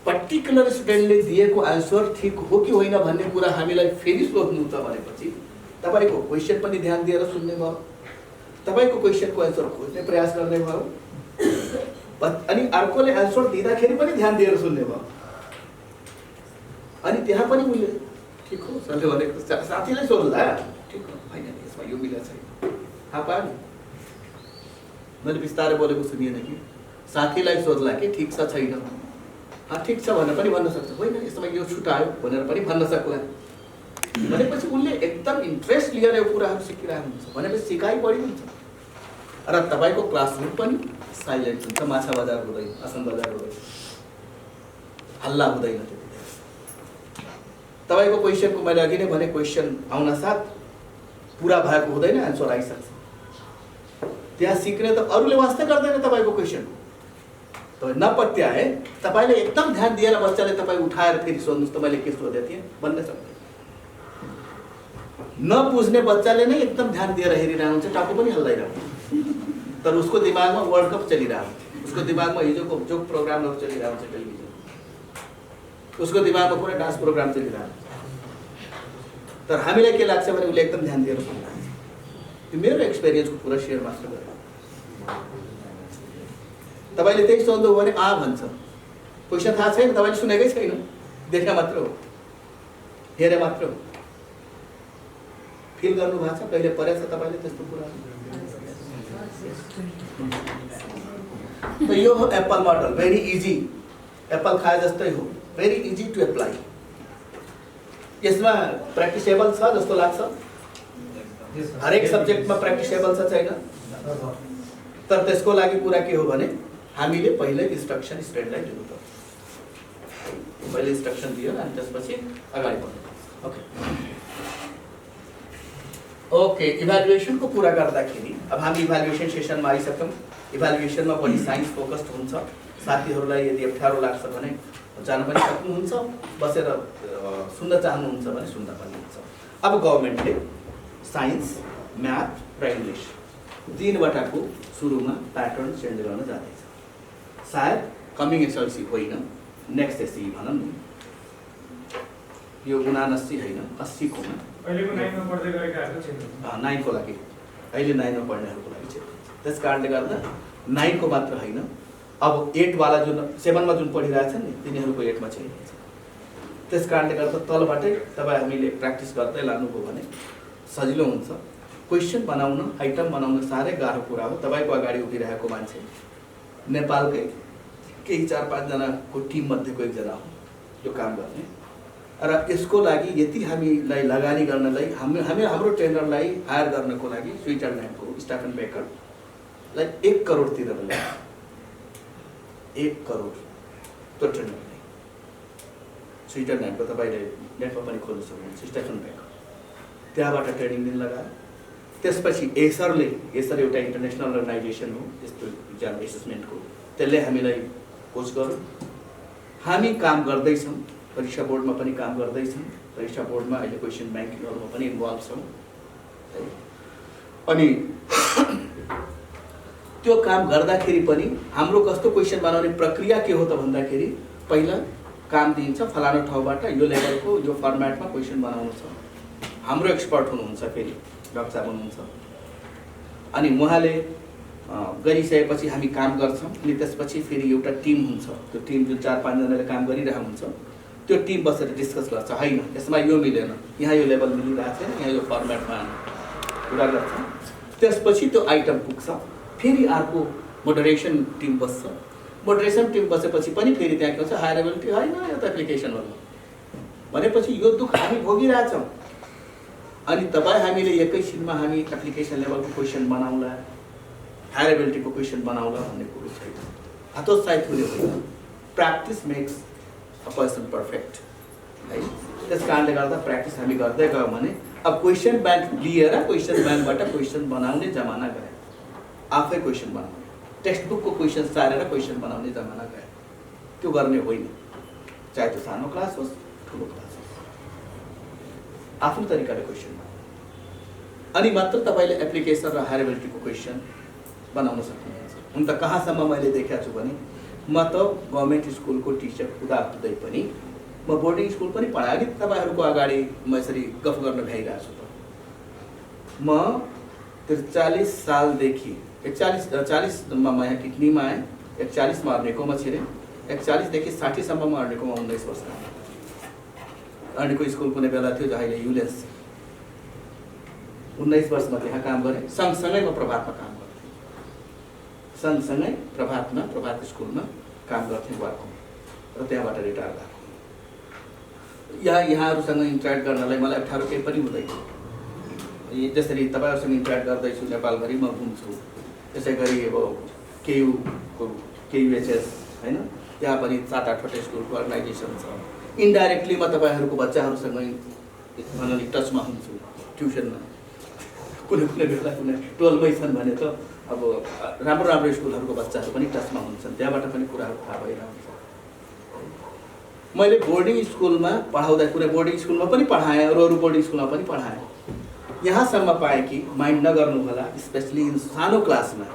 पर्टिकुलर स्टुडेन्टले दिएको आन्सर ठिक हो कि होइन भन्ने कुरा हामीलाई फेरि सोध्नु छ भनेपछि तपाईको क्वेसन पनि ध्यान दिएर सुन्ने भयो, तपाईको क्वेसनको आन्सर खोज्ने प्रयास गर्ने भयो, अनि अर्कोले आन्सर दिँदाखेरि पनि ध्यान दिएर सुन्ने भयो। अनि त्यहाँ पनि मैले ठिक हो सरले भनेको साथीलाई सोध्ला, ठिक हो होइन यसमा यो मिलेको छैन, थाहा पायो नि, मैले बिस्तारै बोलेको सुनिएन कि साथीलाई सोध्ला कि ठिक छ छैन, ठिक छ भनेर पनि भन्न सक्छ, होइन यसमा यो छुटायो भनेर पनि भन्न सक्ला। भनेपछि उनले एकदम इन्ट्रेस्ट लिएर यो कुराहरू सिकिरहेको हुन्छ, भनेपछि सिकाइ बढी हुन्छ र तपाईँको क्लासरुम पनि साइलेन्ट हुन्छ, माछा बजार हुँदैन, आसन बजार हुँदैन, हल्ला हुँदैन। तपाईँको क्वेसनको मैले अघि नै भने क्वेसन आउन साथ पुरा भएको हुँदैन, एन्सर आइसक्छ। त्यहाँ सिक्ने त अरूले वास्ता गर्दैन तपाईँको क्वेसन, तपाईँ नपत्याए तपाईँले एकदम ध्यान दिएर बच्चाले तपाईँ उठाएर फेरि सोध्नुहोस् त मैले के सोधेको थिएँ भन्ने सक्दैन। नबुझ्ने बच्चाले नै एकदम ध्यान दिएर हेरिरहेको हुन्छ, टाउको पनि हल्लाइरहेको हुन्छ, तर उसको दिमागमा वर्ल्ड कप चलिरहेको हुन्छ, उसको दिमागमा हिजोको जो प्रोग्रामहरू चलिरहेको हुन्छ टेलिभिजन, उसको दिमागमा पुरा डान्स प्रोग्राम चलिरहेको हुन्छ। तर हामीलाई के लाग्छ भने उसले एकदम ध्यान दिएर सुनिरहेको छ। त्यो मेरो एक्सपिरियन्सको पुरा सेयर मात्र गरेँ। तपाईले त्यही सोध्नु भने भन्छ, क्वेसन थाहा छैन, तपाईँले सुनेकै छैन, देख्न मात्र हो, हेरे मात्र हो, फिल गर्नु भएको छ, कहिले परेछ तपाईँले त्यस्तो कुरा। यो हो Apple model, very easy, Apple खाए जस्तै हो, भेरी इजी टु एप्लाई। यसमा प्र्याक्टिसेबल छ जस्तो लाग्छ, हरेक सब्जेक्टमा प्र्याक्टिसेबल छ छैन, तर त्यसको लागि कुरा के हो भने हामीले पहिले इन्स्ट्रक्सन स्टुडेन्टलाई दिनु पर्छ, पहिले इन्स्ट्रक्सन दियो अनि त्यसपछि अगाडि बढ्नु। ओके, इभ्यालुएसनको कुरा गर्दाखेरि अब हामी इभ्यालुएसन सेसनमा आइसक्यौँ। इभ्यालुएसनमा बढी साइन्स फोकस्ड हुन्छ, साथीहरूलाई यदि अप्ठ्यारो लाग्छ भने जान पनि सक्नुहुन्छ, बसेर सुन्न चाहनुहुन्छ भने सुन्न पनि हुन्छ। अब गभर्मेन्टले साइन्स, म्याथ र इङ्ग्लिस तीनवटाको सुरुमा प्याटर्न चेन्ज गर्न जाँदैछ। सायद कमिङ एसएलसी होइन, नेक्स्ट एसई भनौँ न, यो 79 होइन 80 को अहिलेको 9 मा पढ्दै गरेकाहरुको चेन्ज हुन्छ। 9 को लागि अहिले 9 मा पढ्नेहरुको लागि चाहिँ त्यस कारणले गर्दा 9 को मात्र होइन, अब 8 वाला जुन 7 मा जुन पढिरहेछन् नि तिनीहरुको 8 मा चाहिँ हुन्छ। त्यस कारणले गर्दा तलबाटै तपाईं हामीले प्र्याक्टिस गर्दै लानुभयो भने सजिलो हुन्छ। क्वेशन बनाउन, आइटम बनाउन साह्रै गाह्रो कुरा हो। तपाईको अगाडि उभिरहेको मान्छे नेपालकै केही 4-5 जनाको टिम मध्येको एकजना हो यो काम गर्ने, र यसको लागि यति हामीलाई लगानी गर्नलाई हाम्रो ट्रेनरलाई हायर गर्नको लागि स्विजरल्यान्डको स्टेफन बेकरलाई 1 करोड तिरेर ल्यायो। 1 करोड त्यो ट्रेनरलाई स्विजरल्यान्डको तपाईले नेटमा पनि खोल्न सक्नुहुन्छ, स्टेफन बेकर त्यहाँबाट ट्रेनिङ दिन लगायो। त्यसपछि एसर एउटा इन्टरनेसनल अर्गनाइजेसन हो यस्तो इक्जाम एसेसमेन्टको, त्यसले हामीलाई कोच गर्यो। हामी काम गर्दैछौँ, परीक्षा बोर्डमा पनि काम गर्दैछौँ, परीक्षा बोर्डमा अहिले क्वेसन ब्याङ्किङहरुमा पनि इन्भल्भ छौँ। अनि त्यो काम गर्दाखेरि पनि हाम्रो कस्तो क्वेसन बनाउने प्रक्रिया के हो त भन्दाखेरि पहिला काम दिइन्छ फलाना ठाउँबाट यो लेभलको यो फर्मेटमा क्वेसन बनाउनु छ। हाम्रो एक्सपर्ट हुनुहुन्छ, फेरि डाक्टर साहब हुनुहुन्छ, अनि उहाँले गरिसकेपछि हामी काम गर्छौँ। अनि त्यसपछि फेरि एउटा टिम हुन्छ, त्यो टिम जुन 4-5 जनाले काम गरिरहेको हुन्छ त्यो टिम बसेर डिस्कस गर्छ, होइन यसमा यो मिलेन, यहाँ यो लेभल मिलिरहेको छैन, यहाँ यो फर्मेटमा कुरा गर्छ। त्यसपछि त्यो आइटम पुग्छ, फेरि अर्को मोडरेसन टिम बस्छ। मोडरेसन टिम बसेपछि पनि फेरि त्यहाँ के हुन्छ, हायर एबिलिटी होइन यो त एप्लिकेसन हो भनेपछि यो दुःख हामी भोगिरहेछौँ। अनि तपाईँ हामीले एकैछिनमा हामी एप्लिकेसन लेभलको क्वेसन बनाउला, हायर एबिलिटीको क्वेसन बनाउला भन्ने कुरो छैन। हतोत्साहित हुने होइन, practice makes a person perfect है। त्यस कारणले गर्दा प्र्याक्टिस हामी गर्दै गयौँ भने अब क्वेसन ब्याङ्क लिएर क्वेसन ब्याङ्कबाट क्वेसन बनाउने जमाना गयो। आफै क्वेसन बनाउने, टेक्स्ट बुकको क्वेसन सारेर क्वेसन बनाउने जमाना गयो। त्यो गर्ने होइन, चाहे त्यो सानो क्लास होस् ठुलो क्लास होस्, आफ्नो तरिकाले क्वेसन अनि मात्र तपाईँले एप्लिकेसन र हायर एबिलिटीको क्वेसन बनाउन सक्नुहुन्छ। हुन त कहाँसम्म मैले देखेको छु भने म त गभर्मेन्ट स्कुलको टिचर हुँदै पनि म बोर्डिङ स्कुल पनि पढाएँ। नि तपाईँहरूको अगाडि म यसरी गफ गर्न भ्याइरहेको छु। त म 40 सालदेखि 40मा म यहाँ किडनीमा आएँ, 41मा अर्नेकोमा छिरेँ, 41देखि 60सम्म म अर्नेकोमा 19 वर्ष अर्नेको स्कुल कुनै बेला थियो जहाँ अहिले युलेन्स 19 वर्षमा त्यहाँ काम गरेँ। सँगसँगै म प्रभातमा काम गर्थेँ, सँगसँगै प्रभात स्कुलमा काम गर्थेँ वर्कमा, र त्यहाँबाट रिटायर भएको। यहाँहरूसँग इन्टरेक्ट गर्नलाई मलाई अप्ठ्यारो केही पनि हुँदैन। जसरी तपाईँहरूसँग इन्टरेक्ट गर्दैछु नेपालभरि म घुम्छु, त्यसै गरी अब केयुएचएस होइन, त्यहाँ पनि 7-8वटा स्कुलको अर्गनाइजेसन छ। इन्डाइरेक्टली म तपाईँहरूको बच्चाहरूसँग भन्नाले टचमा हुन्छु। ट्युसनमा कुनै बेला कुनै 12मै छन् भने त अब राम्रो स्कुलहरूको बच्चाहरू पनि टचमा हुन्छन्, त्यहाँबाट पनि कुराहरू थाहा भइरहन्छ। मैले बोर्डिङ स्कुलमा पढाउँदा कुनै बोर्डिङ स्कुलमा पनि पढाएँ, अरू बोर्डिङ स्कुलमा पनि पढाएँ। यहाँसम्म पाएँ कि माइन्ड नगर्नु होला, स्पेसली सानो क्लासमा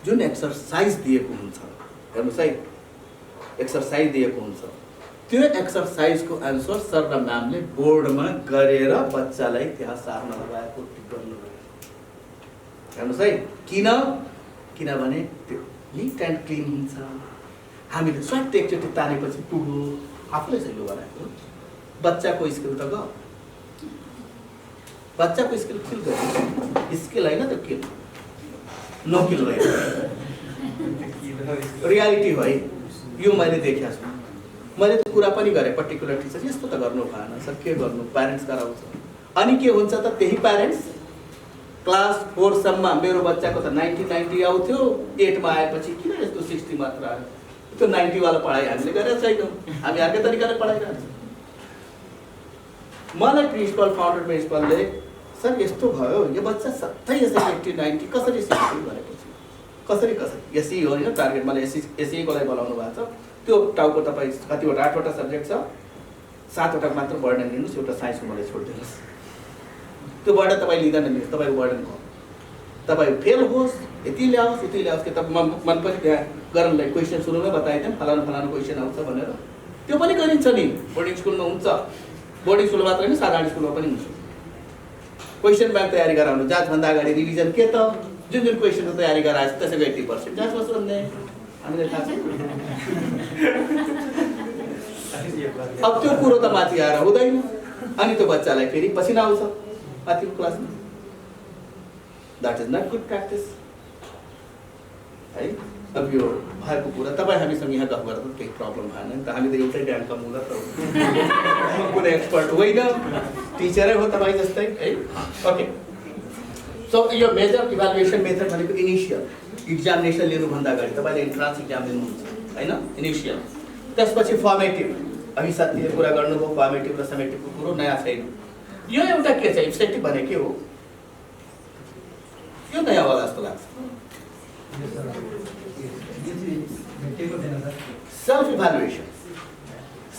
जुन एक्सर्साइज दिएको हुन्छ, हेर्नुहोस् है, एक्सर्साइज दिएको हुन्छ, त्यो एक्सर्साइजको एन्सर सर र म्यामले बोर्डमा गरेर बच्चालाई त्यहाँ सार्न लगाएको गर्नु। हेर्नुहोस् है, किनभने त्यो निट एन्ड क्लिन हुन्छ। हामीले स्वाट एकचोटि तानेपछि पुग्यो, आफूले सही बनाएको। बच्चाको स्किल त गयो, बच्चाको स्किल किल गर्यो, स्किल होइन त्यो किल, नो किल भयो। रियालिटी हो है, यो मैले देखेको छु। मैले त्यो कुरा पनि गरेँ, पर्टिकुलर टिचर यस्तो त गर्नु भएन सर, के गर्नु, प्यारेन्ट्स गराउँछ। अनि के हुन्छ त, त्यही प्यारेन्ट्स क्लास 4सम्म मेरो बच्चाको त 90 आउँथ्यो, 8मा आएपछि किन यस्तो 60 मात्र आयो। त्यो 90 वाला पढाइ हामीले गरेका छैनौँ, हामी अर्कै तरिकाले पढाइरहेछौँ। मलाई प्रिन्सिपल, फाउन्डर प्रिन्सिपलले सर यस्तो भयो, यो बच्चा सधैँ यसरी 80-90 कसरी सिक्छु भनेपछि कसरी एसई हो होइन, टार्गेट मलाई एसईको लागि बोलाउनु भएको छ। त्यो टाउको तपाईँ कतिवटा 8वटा सब्जेक्ट छ, 7वटा मात्र बर्डन लिनुहोस्, एउटा साइन्सको मलाई छोडिदिनुहोस्। त्यो बर्डन तपाईँ लिँदैन, लिनुहोस्, तपाईँको बर्डन हो। तपाईँ फेल होस्, यति ल्याओस् उति ल्याओस् कि तपाईँ मन पनि त्यहाँ गर्नलाई क्वेसन सुरुमै बताइदिउँ, फलानु क्वेसन आउँछ भनेर। त्यो पनि गरिन्छ नि, बोर्डिङ स्कुलमा हुन्छ। बोर्डिङ स्कुल मात्र होइन, साधारण स्कुलमा पनि हुन्छ। क्वेसन ब्याङ्क तयारी गराउनु, जाँचभन्दा अगाडि रिभिजन के त, जुन क्वेसनको तयारी गराएछ त्यसैको 80% जाँचमा सोध्ने, हामीले थाहा छैन। अब त्यो कुरो त माथि आएर हुँदैन, अनि त्यो बच्चालाई फेरि पसिना आउँछ माथिको क्लासमा। That is not good practice है। अब यो भएको कुरा तपाईँ हामीसँग यहाँ गफ गर्दा केही प्रब्लम भएन नि त, हामी त एउटै ड्यामका मुला त कुनै एक्सपर्ट होइन, टिचरै हो तपाईँ जस्तै है। ओके, सो यो मेजर इभ्यालुएसन मेथड भनेको इनिसियल इक्जामिनेसन लिनुभन्दा अगाडि तपाईँले इन्ट्रान्स इक्जाम लिनुहुन्छ होइन, इनिसियल। त्यसपछि फर्मेटिभ, अघि साथीले कुरा गर्नुभयो, फर्मेटिभ र समेटिभको कुरो नयाँ छैन। यो एउटा के छ, इब्जेक्टिभ भने के हो, यो नयाँ वाला जस्तो लाग्छ।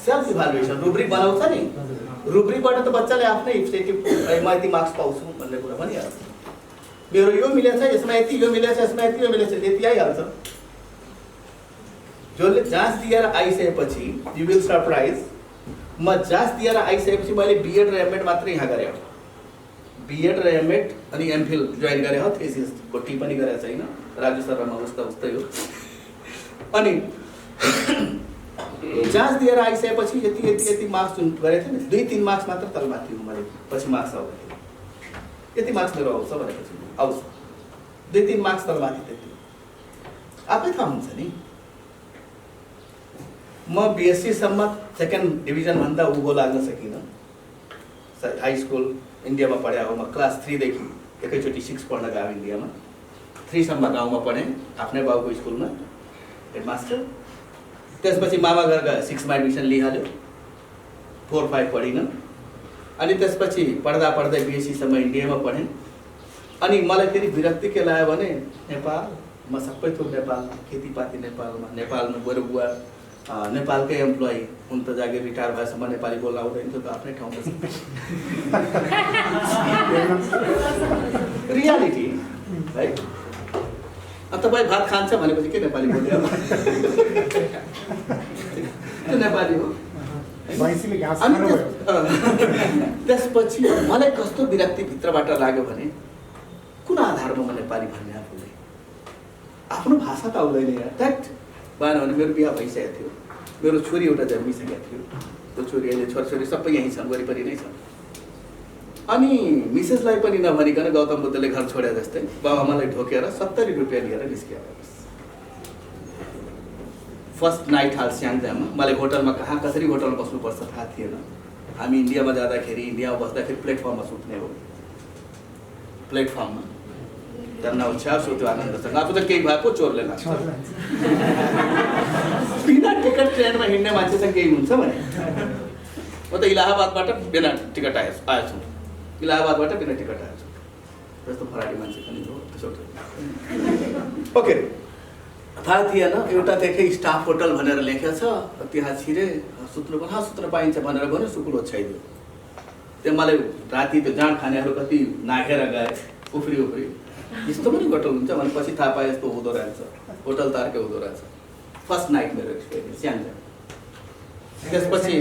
सेल्फ इभ्यालुएसन रुब्रिक बनाउँछ नि, रुब्रिकबाट त बच्चाले आफ्नै इब्जेक्टिभ म यति मार्क्स पाउँछु भन्ने कुरा पनि आउँछ। मेरो यो मिलेछ, यसमा यति, यो मिलेछ, यसमा यति, यो मिलेछ, त्यति आइहाल्छ। जसले जाँच दिएर आइसकेपछि यु विल सरप्राइज, म जाँच दिएर आइसकेपछि मैले बिएड र एमएड मात्रै यहाँ गरेँ, बिएड र एमएड अनि एमफिल जोइन गरेँ हो, थेसिसको टी पनि गरेको छैन, राजु शर्मा उस्तै हो। अनि जाँच दिएर आइसकेपछि यति मार्क्स जुन गरेको थिएँ नि, 2-3 मार्क्स मात्र तलमाथि हो, मैले पछि मार्क्स आउँदाखेरि यति मार्क्स मेरो आउँछ भनेपछि आउँछ 2-3 मार्क्स त माथि त्यति आफै थाहा हुन्छ नि म बिएससी सम्म सेकेन्ड डिभिजन भन्दा उँभो लाग्न सकिनँ हाई स्कुल इन्डियामा पढे हो म क्लास 3 देखि एकैचोटि 6 पढ्न गएको इन्डियामा 3 सम्म गाउँमा पढेँ आफ्नै बाउको स्कुलमा हेडमास्टर त्यसपछि मामा घर गएर 6 मा एडमिसन लिइहाल्यो 4-5 पढिनँ अनि त्यसपछि पढ्दा पढ्दै बिएससी सम्म इन्डियामा पढेँ अनि मलाई फेरि विरक्ति के लाग्यो भने नेपाल म सबै थोक नेपाल खेतीपाती नेपालमा बरु बुवा नेपालकै एम्प्लोइ हुन त जागिर रिटायर भएसम्म नेपाली बोल्न आउँदैन थियो त आफ्नै ठाउँमा रियालिटी है तपाईँ भात खान्छ भनेपछि के नेपाली बोल्यो त्यो नेपाली हो भैँसीले घाँस अनि खानु भयो। त्यसपछि मलाई कस्तो विरक्ति भित्रबाट लाग्यो भने कुन आधारमा म नेपाली भन्ने आफूले आफ्नो भाषा त आउँदैन यार द्याट भएन भने मेरो बिहा भइसकेको थियो मेरो छोरी एउटा जन्मिसकेको थियो त्यो छोरी अहिले छोरछोरी सबै यहीँ छन् वरिपरि नै छन् अनि मिसेसलाई पनि नभनिकन गौतम बुद्धले घर छोडे जस्तै बाबाआमालाई ढोकेर 70 रुपियाँ लिएर निस्कियो फर्स्ट नाइट हाल स्याङ्जामा मलाई होटलमा कहाँ कसरी होटलमा बस्नुपर्छ थाहा थिएन हामी इन्डियामा जाँदाखेरि इन्डियामा बस्दाखेरि प्लेटफर्ममा सुत्ने हो प्लेटफर्ममा झन् उत्साह सुत्यो आनन्दसँग आफू त केही भएको चोरले लाग्छ बिना टिकट ट्रेनमा हिँड्ने मान्छेसँग केही हुन्छ भने म त इलाहाबादबाट बिना टिकट आएछु इलाहाबादबाट बिना टिकट आएछु जस्तो फराडी मान्छे पनि हो त्यसो ओके थाहा थिएन एउटा देखेँ स्टाफ होटल भनेर लेखेको छ त्यहाँ छिरे सुत्नु सुत्न पाइन्छ भनेर भन्यो सुकुल ओछ्याइदियो त्यहाँ मलाई राति त्यो जाँड खानेहरू कति नाघेर गए उफ्री यस्तो पनि होटल हुन्छ भनेपछि थाहा पाएँ यस्तो हुँदो रहेछ होटल त अर्कै हुँदो रहेछ फर्स्ट नाइट मेरो एक्सपिरियन्स स्याङ्जा त्यसपछि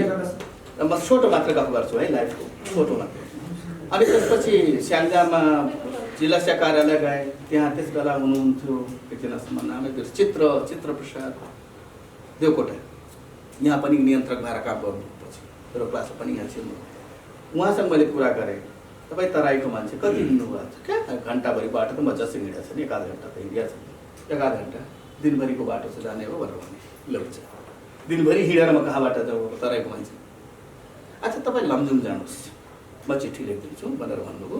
म छोटो मात्र गफ गर्छु है लाइफको छोटो मात्र अनि त्यसपछि स्याङ्जामा जिल्ला शिक्षा कार्यालय गएँ त्यहाँ त्यस बेला हुनुहुन्थ्यो एकजनासम्म नामै चित्र प्रसाद देवकोटा यहाँ पनि नियन्त्रक भएर काम गर्नुपर्छ मेरो क्लासमा पनि यहाँ छिर्नु उहाँसँग मैले कुरा गरेँ तपाईँ तराईको मान्छे कति हिँड्नुभएको छ क्या घन्टाभरि बाटो त मजासँग हिँडेको छ नि 1/2 घन्टा त हिँडिया छ 1/2 घन्टा दिनभरिको बाटो चाहिँ जाने हो भनेर भने लौछ दिनभरि हिँडेर म कहाँबाट जाउँ तराईको मान्छे अच्छा तपाईँ लमजुङ जानुहोस् म चिठी लेखिदिन्छु भनेर भन्नुभयो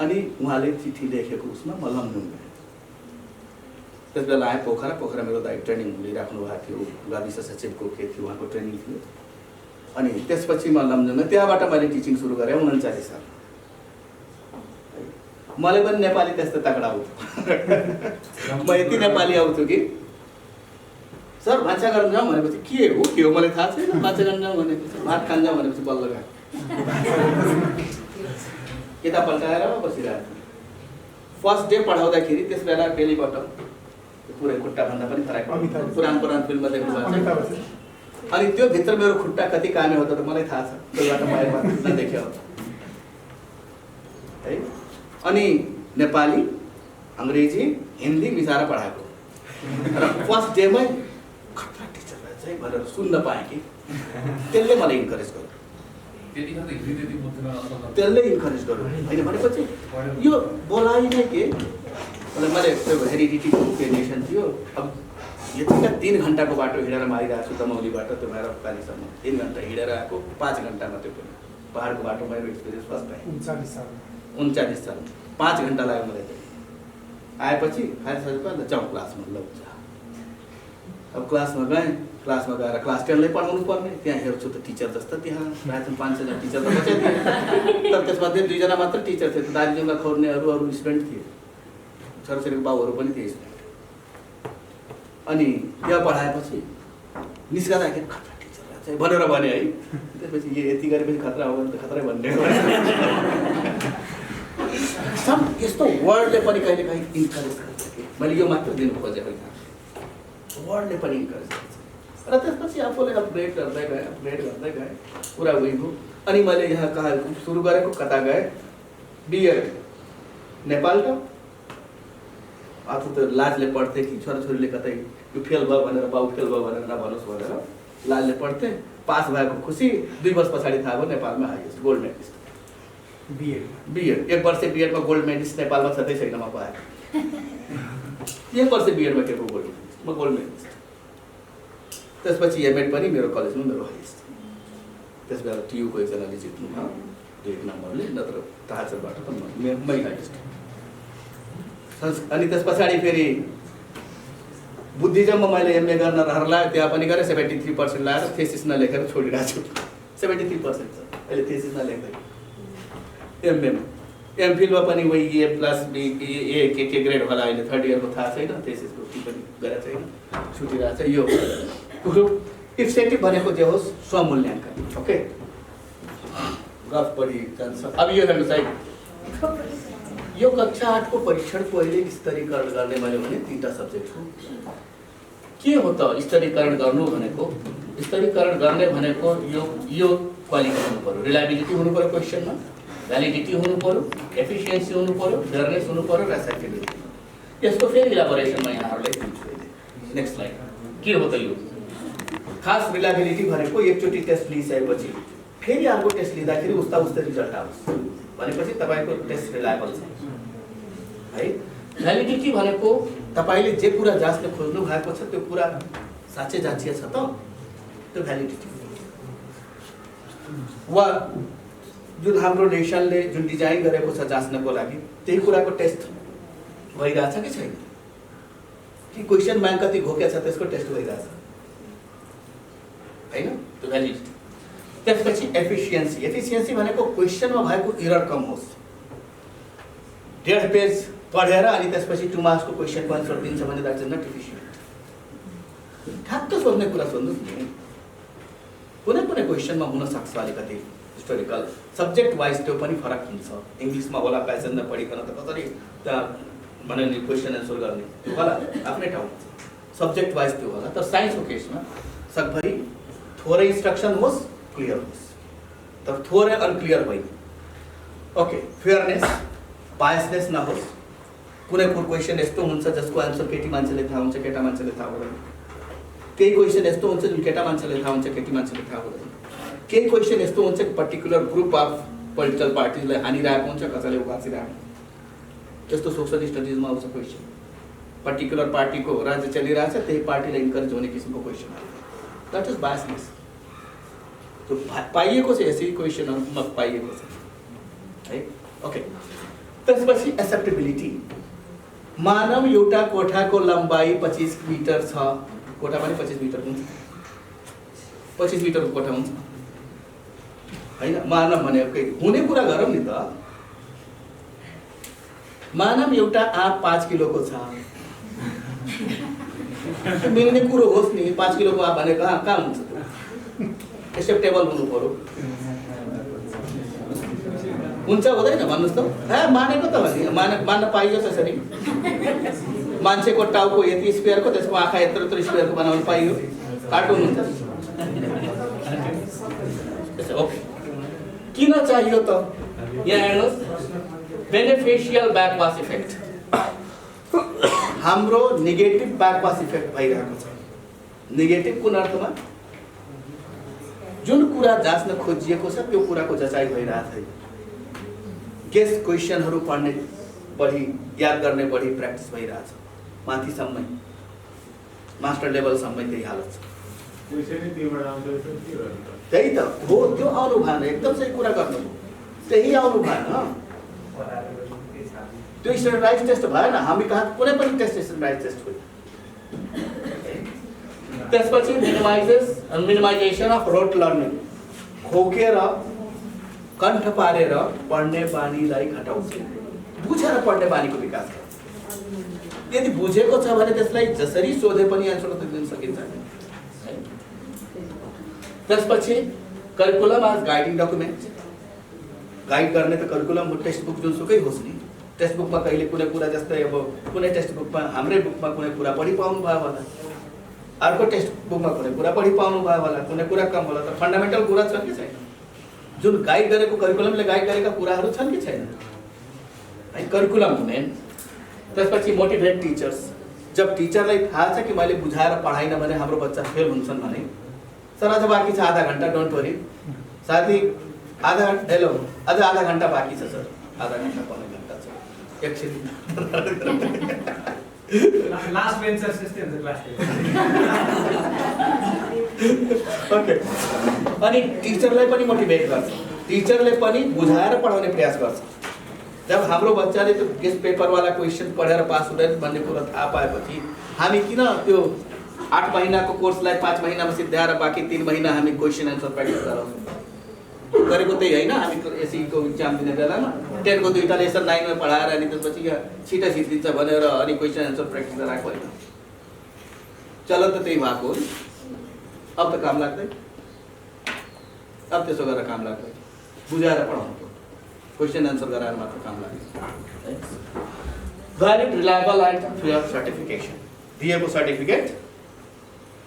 अनि उहाँले चिठी लेखेको उसमा म लमजुङ गएँ त्यस बेला आएँ पोखरा मेरो दाइ ट्रेनिङ लिइराख्नु भएको थियो गाविस सचिवको के थियो उहाँको ट्रेनिङ थियो अनि त्यसपछि म लमजुङमा त्यहाँबाट मैले टिचिङ सुरु गरेँ 39 साल मलाई पनि नेपाली त्यस्तो तगडा आउँथ्यो म यति नेपाली आउँथ्यो कि सर भान्सा गर्न जाउँ भनेपछि के हो मलाई थाहा छैन भान्सा गर्न जाउँ भनेपछि भात खान जाउँ भनेपछि बल्ल गयो किताब पल्टाएर बसिरहेको थिएँ फर्स्ट डे पढाउँदाखेरि त्यस बेला टेलिबटम पुरै खुट्टा भन्दा पनि फरक पुरानो फिल्ममा देख्नु भएको छ अनि त्यो भित्र मेरो खुट्टा कति कामे हो त मलाई थाहा छ त्यसबाट मैले नदेख्यो है अनि नेपाली अङ्ग्रेजी हिन्दी मिसाएर पढाएको र फर्स्ट डेमै खतरा टिचर रहेछ है भनेर सुन्न पाएँ कि त्यसले मलाई इन्करेज गर्यो त्यसले इन्करेज गर्यो होइन भनेपछि यो बोलाइ नै के मैले त्यो हेरिडिटी नेसन थियो अब यतिका 3 घन्टाको बाटो हिँडेर म आइरहेको छु दमौलीबाट त्यो भएर पानीसम्म 3 घन्टा हिँडेर आएको 5 घन्टामा त्यो पनि पहाडको बाटो मेरो एक्सपिरियन्स फर्स्ट टाइम 39 साल 5 घन्टा लाग्यो मलाई त आएपछि फाइल सजिलो जाउँ क्लासमा ल अब क्लासमा गएँ क्लासमा गएर क्लास 10 लाई पढाउनु पर्ने त्यहाँ हेर्छु त टिचर जस्तो त्यहाँ प्रायः 500 जना टिचर त बचे थिए तर त्यसमध्ये 2 जना मात्र टिचर थिए दार्जिलिङमा खोर्ने अरू स्टुडेन्ट थिए छोराछोरीको बाउहरू पनि थिए स्टुडेन्ट अनि त्यहाँ पढाएपछि निस्कँदाखेरि खतरा टिचर रहेछ भनेर भने है त्यसपछि यति गरेपछि खतरा हो भने त खतरै भन्ने सम यस्तो वर्डले पनि कहिले काहीँ इन्करेज गर्छ कि मैले यो मात्र दिनु खोजेको होइन वर्डले पनि इन्करेज गर्छ र त्यसपछि आफूले अपग्रेड गर्दै गएँ पुरा उयो अनि मैले यहाँ कहाँ सुरु गरेको कता गएँ बिएड नेपाल त आफू त लाजले पढ्थेँ कि छोराछोरीले कतै यो फेल भयो भनेर बाउ फेल भयो भनेर नभनोस् भनेर लाजले पढ्थेँ पास भएको खुसी 2 वर्ष पछाडि थाहा भयो नेपालमा हाइएस्ट गोल्ड मेडलिस्ट बिएड 1 वर्ष बिएडमा गोल्ड मेडलिस्ट नेपालमा छँदै छैन म पाएँ 1 वर्ष बिएडमा के गोल्ड मेडलिस्ट म गोल्ड मेडलिस्ट त्यसपछि एमएड पनि मेरो कलेजमा मेरो हाइएस्ट त्यस बेला टियुको एकजनाले जित्नु 2 नम्बरले नत्र ताजरबाट त मै हाइएस्ट अनि त्यस पछाडि फेरि बुद्धिज्ममा मैले एमए गर्न रहर लाग्यो त्यहाँ पनि गरेँ 73% लाएर थेसिस नलेखेर छोडिरहेको छु 73% छ अहिले थेसिस नलेख्दै एमएमा एमफिलमा पनि वही A+B के ग्रेड होला अहिले 3rd इयरको थाहा छैन थेसिसको टी पनि गरेको छैन छुटिरहेको छ यो इफेक्टिभ भनेको जे होस् स्वमूल्याङ्कन ओके गफ बढी जान्छ अब यो हेर्नुहोस् है यो कक्षा 8 को परीक्षणको अहिले स्तरीकरण गर्ने भने 3टा सब्जेक्ट हो के हो त स्तरीकरण गर्नु भनेको स्तरीकरण गर्ने भनेको यो क्वालिटी हुनु पर्यो रिलायबिलिटी हुनु पर्यो क्वेशनमा भ्यालिडिटी हुनु पर्यो एफिसिएन्सी हुनु पर्यो फेयरनेस हुनु पर्यो र एक्सेप्टेबिलिटी यसको फेरि इलाबोरेसनमा यहाँहरुलाई दिन्छु नेक्स्ट स्लाइड के हो त यो खास रिलायबिलिटी भनेको एकचोटी टेस्ट लिइसकेपछि फेरि अर्को टेस्ट लिँदाखेरि उस्तै रिजल्ट आओस् भनेपछि तपाईको टेस्ट रिलायबल छ है भ्यालिडिटी भनेको तपाईले जे कुरा जाँच्न खोज्नु भएको छ त्यो कुरा साच्चै जाँचिया छ त त्यो भ्यालिडिटी वा जुन हाम्रो नेसनले जुन डिजाइन गरेको छ जाँच्नको लागि त्यही कुराको टेस्ट भइरहेछ कि छैन कि क्वेशन ब्याङ्क कति घोक्या छ त्यसको टेस्ट भइरहेछ हैन त्यो भ्यालिडिटी त्यसपछि एफिसिएन्सी भनेको क्वेशनमा भएको एरर कम होस् 1.5 पेज पढेर अनि त्यसपछि 2 मार्क्सको क्वेशनको आन्सर दिन्छ भने द्याट इज नट एफिसिएन्ट ठ्याक्क सोध्ने कुरा सोध्नु कुनै क्वेशनमा हुन सक्छ अलिकति हिस्टोरिकल सब्जेक्ट वाइज त्यो पनि फरक हुन्छ इंग्लिशमा होला प्यासन न पढिकन त कसरी त भने क्वेशन आन्सर गर्ने त्यो होला आफ्नै ठाउँमा सब्जेक्ट वाइज त्यो होला तर साइन्सको केसमा सकभरि थोरै इन्स्ट्रक्सन होस् क्लियर होस् तर थोरै अनक्लियर होइन ओके फेयरनेस बायसनेस नहोस् कुनै क्वेशन यस्तो हुन्छ जसको आन्सर केटी मान्छेले थाहा हुन्छ केटा मान्छेले थाहा हुँदैन केही क्वेशन यस्तो हुन्छ जुन केटा मान्छेले थाहा हुन्छ केटी मान्छेले थाहा हुँदैन केही क्वेशन यस्तो हुन्छ कि पर्टिकुलर ग्रुप अफ पोलिटिकल पार्टीलाई हानिरहेको हुन्छ कसैले उकासिरहेको त्यस्तो सोशल स्टडिजमा आउँछ क्वेशन पर्टिकुलर पार्टीको राज्य चलिरहेछ त्यही पार्टीलाई इन्करेज हुने किसिमको क्वेशन द्याट इज बायसनेस त्यो पाइएको छ यसै क्वेशनहरुमा पाइएको छ है ओके त्यसपछि एक्सेप्टेबिलिटी मानव एउटा कोठाको लम्बाई 25 मिटर छ कोठा पनि 25 मिटर हुन्छ 25 मिटरको कोठा हुन्छ हैन मानव भनेको हुने कुरा गरौँ नि त मानव एउटा आँप 5 किलोको छ मिल्ने कुरो होस् नि 5 किलोको आँप भने कहाँ हुन्छ त्यो एक्सेप्टेबल हुनु पर्यो हुन्छ हुँदैन भन्नुस् त मानेको त भने मान्न पाइयो त्यसरी मान्छेको टाउको यति स्क्वायरको त्यसको आँखा यत्रो स्क्वायरको बनाउन पाइयो कार्टुन हुन्छ ओके किन चाहियो त यहाँ हेर्नुहोस् बेनिफिशियल ब्याकवास इफेक्ट हाम्रो नेगेटिभ ब्याकवास इफेक्ट भइरहेको छ नेगेटिभ कुन अर्थमा जुन कुरा जाँच्न खोजिएको छ त्यो कुराको जचाइ भइरहेको छैन गेस क्वेशनहरु पढ्ने बढी याद गर्ने बढी प्र्याक्टिस भइरहेछ माथिसम्मै मास्टर लेभलसम्मै त्यही हालत छ त्यही त हो त्यो आउनु भएन एकदम सही कुरा गर्नु त्यही आउनु भएन त्यो स्ट्यान्डर्डाइज टेस्ट भएन हामी कहाँ कुनै पनि टेस्ट स्ट्यान्डर्डाइज टेस्ट होइन त्यसपछि मिनिमाइजेसन अफ रोट लर्निङ खोकेर कण्ठ पारेर पढ्ने बानीलाई घटाउँछ बुझेर पढ्ने बानीको विकास गर्छ यदि बुझेको छ भने त्यसलाई जसरी सोधे पनि आन्सर दिन सकिन्छ त्यसपछि curriculum as guiding document guide गर्ने त करिकुलम टेक्स्ट बुक जुनसुकै होस् नि टेक्स्ट बुकमा कहिले कुनै कुरा जस्तै अब कुनै टेक्स्ट बुकमा हाम्रै बुकमा कुनै कुरा पढि पाउनु भयो होला अर्को टेक्स्ट बुकमा कुनै कुरा पढि पाउनु भयो होला कुनै कुरा कम होला त फन्डामेन्टल कुरा छ कि छैन जुन गाइड गरेको करिकुलमले गाइड गरेका कुराहरू छन् कि छैन है करिकुलम मेन त्यसपछि मोटिभेट टिचर्स जब टिचरलाई थाहा छ कि मैले बुझाएर पढाइन भने हाम्रो बच्चा फेल हुन्छन् भने सर आज बाँकी छ आधा घण्टा डोन्ट वरी साथी आधा घन्टा हेलो अझ आधा घन्टा बाँकी छ सर, आधा घन्टा पौने घन्टा छ एकछिन। लास्ट बेन्चर्स त्यस्तै हुन्छ क्लास ओके, अनि टिचरलाई पनि मोटिभेट गर्छ, टिचरले पनि बुझाएर पढाउने प्रयास गर्छ। जब हाम्रो बच्चाले त्यो गेस्ट पेपरवाला क्वेसन पढेर पास हुँदैन भन्ने कुरो थाहा पाएपछि हामी किन त्यो 8 महिनाको कोर्सलाई 5 महिनामा सिद्ध्याएर बाँकी 3 महिना हामी क्वेसन एन्सर प्र्याक्टिस गराउँछौँ? गरेको त्यही होइन। हामी एसईको इक्जाम दिने बेलामा 10 को 2टा लेसन 9 मा पढाएर अनि त्यसपछि यहाँ छिटै सिद्धिन्छ भनेर अनि क्वेसन एन्सर प्र्याक्टिस गराएको होइन। चलन त त्यही भएको हो। अब त काम लाग्दैन, अब त्यसो गरेर काम लाग्दैन, बुझाएर पढाउनु पर्यो, क्वेसन एन्सर गराएर मात्र काम लाग्दैन। Valid, reliable and free of certification, दिएको सर्टिफिकेट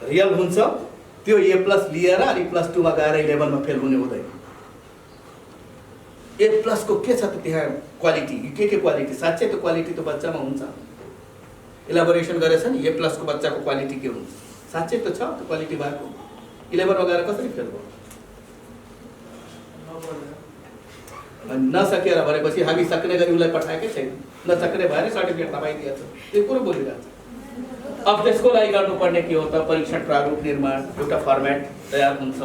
रियल हुन्छ, त्यो A+ लिएर अनि +2 मा गएर 11 मा फेल हुने हुँदैन। A+ को के छ त त्यहाँ क्वालिटी, के क्वालिटी, साँच्चै त्यो क्वालिटी त बच्चामा हुन्छ। इलाबोरेसन गरेछ नि A+ को बच्चाको क्वालिटी के हुन्छ, साँच्चै त छ त्यो क्वालिटी भएको। 11 मा गएर कसरी फेल भयो? नसकेर भनेपछि हामी सक्ने गरी उसलाई पठाएकै छैन, नसक्ने भएर सर्टिफिकेट नपाइदिएछ, त्यो कुरो बोलिरहेको छ। अब त्यसको लागि गर्नुपर्ने के हो त, परीक्षण प्रारूप निर्माण, एउटा फर्मेट तयार हुन्छ,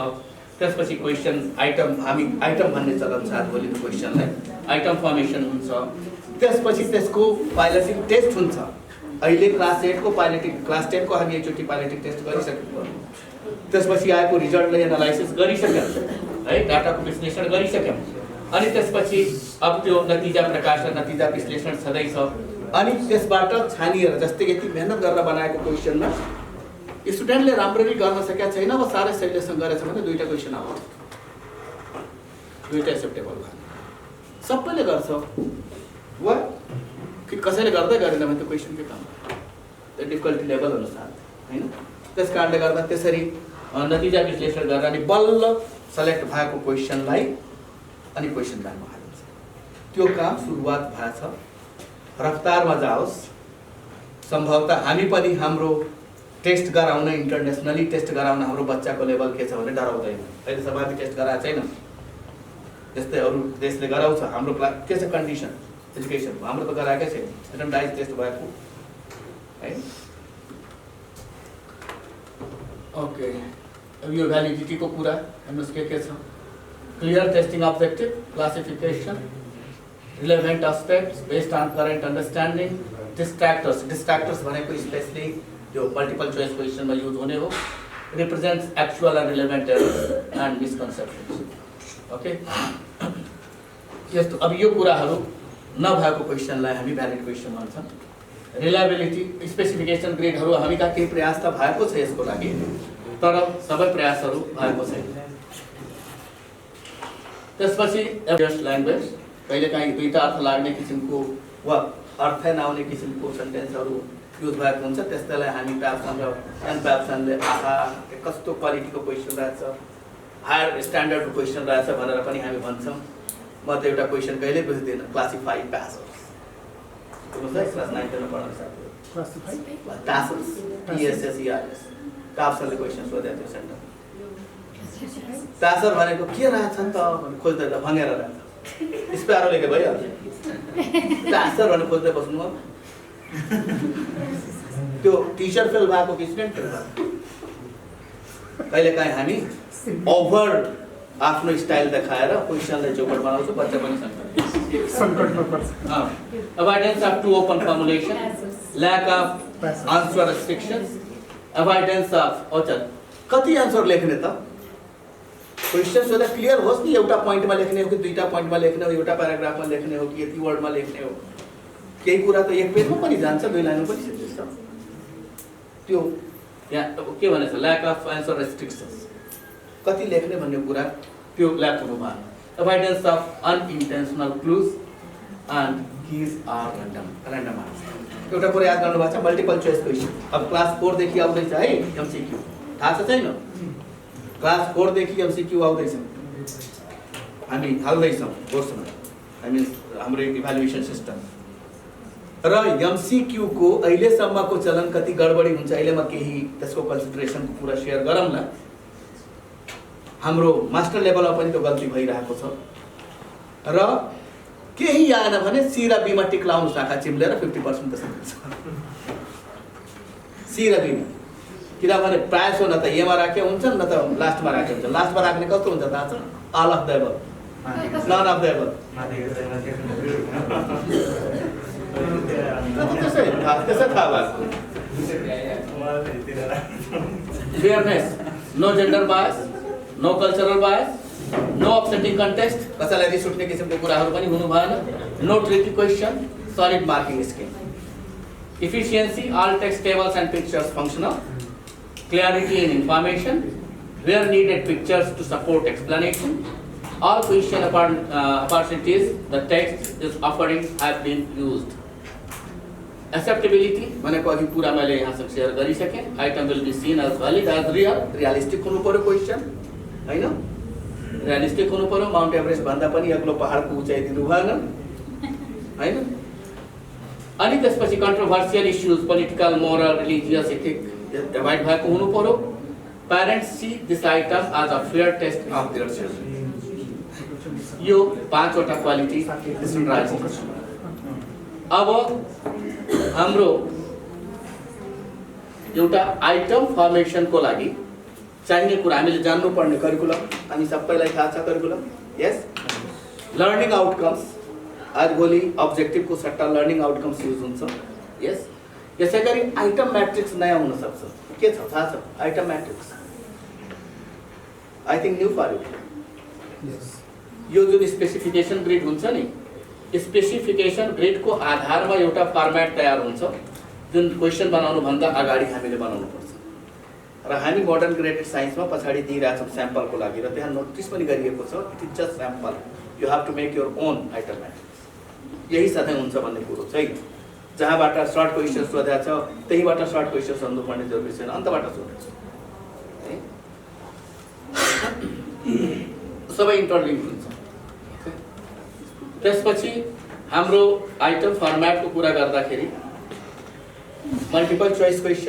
त्यसपछि क्वेसन आइटम, हामी आइटम भन्ने चलन छ भोलिको क्वेसनलाई, आइटम फर्मेसन हुन्छ, त्यसपछि त्यसको पाइलटिङ टेस्ट हुन्छ। अहिले क्लास 8 को पाइलटिङ, क्लास 10 को हामी एकचोटि पाइलटिङ टेस्ट गरिसक्यौँ, त्यसपछि आएको रिजल्टलाई एनालाइसिस गरिसक्यौँ है, डाटाको विश्लेषण गरिसक्यौँ, अनि त्यसपछि अब त्यो नतिजा प्रकाशन, नतिजा विश्लेषण छँदैछ, अनि त्यसबाट छानिएर जस्तै यति मेहनत गरेर बनाएको क्वेसनमा स्टुडेन्टले राम्ररी गर्न सकेका छैन वा साह्रै सहिलेसँग गरेछ भने 2टा क्वेसन आउँछ, 2टा एक्सेप्टेबल भयो, सबैले गर्छ वा कि कसैले गर्दै गरेन भने त्यो क्वेसनकै काम त्यो डिफिकल्टी लेभल अनुसार हैन। त्यस कारणले गर्दा त्यसरी नतिजा विश्लेषण गरेर अनि बल्ल सेलेक्ट भएको क्वेसनलाई अनि क्वेसन ब्याङ्कमा हालिन्छ। त्यो काम सुरुवात भएको छ, रफ्तारमा जाओस्। सम्भवतः हामी पनि हाम्रो टेस्ट गराउन, इन्टरनेसनली टेस्ट गराउन हाम्रो बच्चाको लेभल के छ भने डराउँदैन। अहिलेसम्म हामी टेस्ट गराएको छैन, जस्तै अरू देशले गराउँछ, हाम्रो के छ कन्डिसन एजुकेसन, हाम्रो त गराएकै छैन, स्ट्यान्डर्डाइज टेस्ट भएको है। ओके, अब यो भ्यालिडिटीको कुरा हेर्नुहोस् के छ। Clear testing objective, classification, relevant aspects based on current understanding, distractors, distractors भनेको स्पेशली जो मल्टिपल चोइस क्वेसनमा युज हुने हो, represents actual and relevant errors and misconceptions. Okay, यस्तो अब यो कुराहरू नभएको क्वेसनलाई हामी भ्यालिड क्वेसन भन्छौँ। रिलायबिलिटी, स्पेसिफिकेसन ग्रेडहरू हामी कहाँ केही प्रयास त भएको छ यसको लागि, तर सबै प्रयासहरू भएको छैन। त्यसपछि ल्याङ्ग्वेज, कहिलेकाहीँ 2टा अर्थ लाग्ने किसिमको वा अर्थ नआउने किसिमको सेन्टेन्सहरू युज भएको हुन्छ, त्यस्तैलाई हामी प्याप्सन र एनप्याप्सनले आहा कस्तो क्वालिटीको क्वेसन रहेछ, हायर स्ट्यान्डर्डको क्वेसन रहेछ भनेर पनि हामी भन्छौँ। म त एउटा क्वेसन कहिले बुझ्दिनँ, क्लासिफाई प्यासर्स, क्लास 9 मा पढाउने साथीहरू, प्यासर्स PSSERS, प्याप्सनले क्वेसन सोधेको थियो सेन्टर, प्यासर भनेको के रहेछ नि त भने खोज्दै त भँगेर रहेछ, स्प्यारो लेखे भइहाल्छ, प्यासर भनेर खोज्दै बस्नु हो। त्यो टिचर फेल भएको कि स्टुडेन्ट फेल भएको? कहिलेकाहीँ हामी ओभर आफ्नो स्टाइल देखाएर क्वेसनलाई चौपट बनाउँछौँ, बच्चा पनि सङ्कटमा पर्छ। Avoidance of to open formulation, lack of answer restrictions, avoidance of कति आन्सर लेख्ने त? क्वेसन सोध्दा क्लियर होस् नि, एउटा पोइन्टमा लेख्ने हो कि 2टा पोइन्टमा लेख्ने हो, एउटा प्याराग्राफमा लेख्ने हो कि यति वर्डमा लेख्ने हो। केही कुरा त 1 पेजमा पनि जान्छ, 2 लाइनमा पनि सिद्धिन्छ। त्यो यहाँ के भनेछ, ल्याक अफ आन्सर रेस्ट्रिक्सन्स, कति लेख्ने भन्ने कुरा त्यो ल्याक हुनु भएन। Avoidance of unintentional clues and keys are random answer. एउटा कुरा याद गर्नु भएको छ, मल्टिपल चोइस क्वेसन अब क्लास 4 देखि आउँदैछ है एमसीक्यू, थाहा छ छैन? क्लास 4 देखि एमसीक्यू आउँदैछ, हामी हाल्दैछौँ कोर्समा, हामी हाम्रो इभ्यालुएसन सिस्टम र एमसीक्यू को अहिलेसम्मको चलन कति गडबडी हुन्छ, अहिले म केही त्यसको कन्सिडरेसनको कुरा सेयर गरौँला। हाम्रो मास्टर लेभलमा पनि त्यो गल्ती भइरहेको छ र केही आएन भने सी र बीमा टिक लाउनु शाखा चिम्लेर 50% त्यसरी मिल्छ सी र बीमा किनभने प्रायः सो न त एमा राखे हुन्छ न त लास्टमा राखे हुन्छ लास्टमा राख्ने कस्तो हुन्छ थाहा छ all of the above none of the above त्यसै थाहा भएको fairness no gender bias no cultural bias no upsetting contest कसैलाई रिस उठ्ने किसिमको कुराहरू पनि हुनु भएन no tricky question solid marking scheme efficiency all text tables and pictures functional clarity in information where needed pictures to support explanation all question opportunities the text is offering have been used acceptability भनेको अघि पुरा मैले यहाँसँग सेयर गरिसकेँ item will be seen as valid as real realistic हुनु पर्यो क्वेसन हैन रियलिस्टिक हुनु पर्यो माउन्ट एभरेस्ट भन्दा पनि अग्लो पहाडको उचाइ दिनु भएन हैन अनि त्यसपछि controversial issues political moral religious ethic avoid भएको हुनु पर्यो parents see this item as a fair test of their children यो 5 वटा क्वालिटी राइज अब हाम्रो एउटा आइटम फर्मेसनको लागि चाहिने कुरा हामीले जान्नुपर्ने करिकुलम अनि सबैलाई थाहा छ करिकुलम यस लर्निङ आउटकम्स आज भोलि अब्जेक्टिभको सट्टा लर्निङ आउटकम्स युज हुन्छ यस यसै गरी आइटम म्याट्रिक्स नयाँ हुन सक्छ के छ थाहा छ item matrix I think new for यो जुन स्पेसिफिकेसन ग्रिड हुन्छ नि स्पेसिफिकेसन ग्रिडको आधारमा एउटा फर्मेट तयार हुन्छ जुन क्वेसन बनाउनु भन्दा अगाडि हामीले बनाउनु पर्छ र हामी मोडर्न ग्रेडेड साइन्समा पछाडि दिइरहेछौँ स्याम्पलको लागि र त्यहाँ नोटिस पनि गरिएको छ it is just sample you have to make your own item matrix यही सधैँ हुन्छ भन्ने कुरो छैन जहाँबाट सर्ट क्वेसन सोधेको छ त्यहीबाट सर्ट क्वेसन सोध्नुपर्ने जरुरी छैन अन्तबाट सोध्छ सबै इन्टरलिङ्क हुन्छ त्यसपछि हाम्रो आइटम फर्मेटको कुरा गर्दाखेरि मल्टिपल चोइस क्वेसन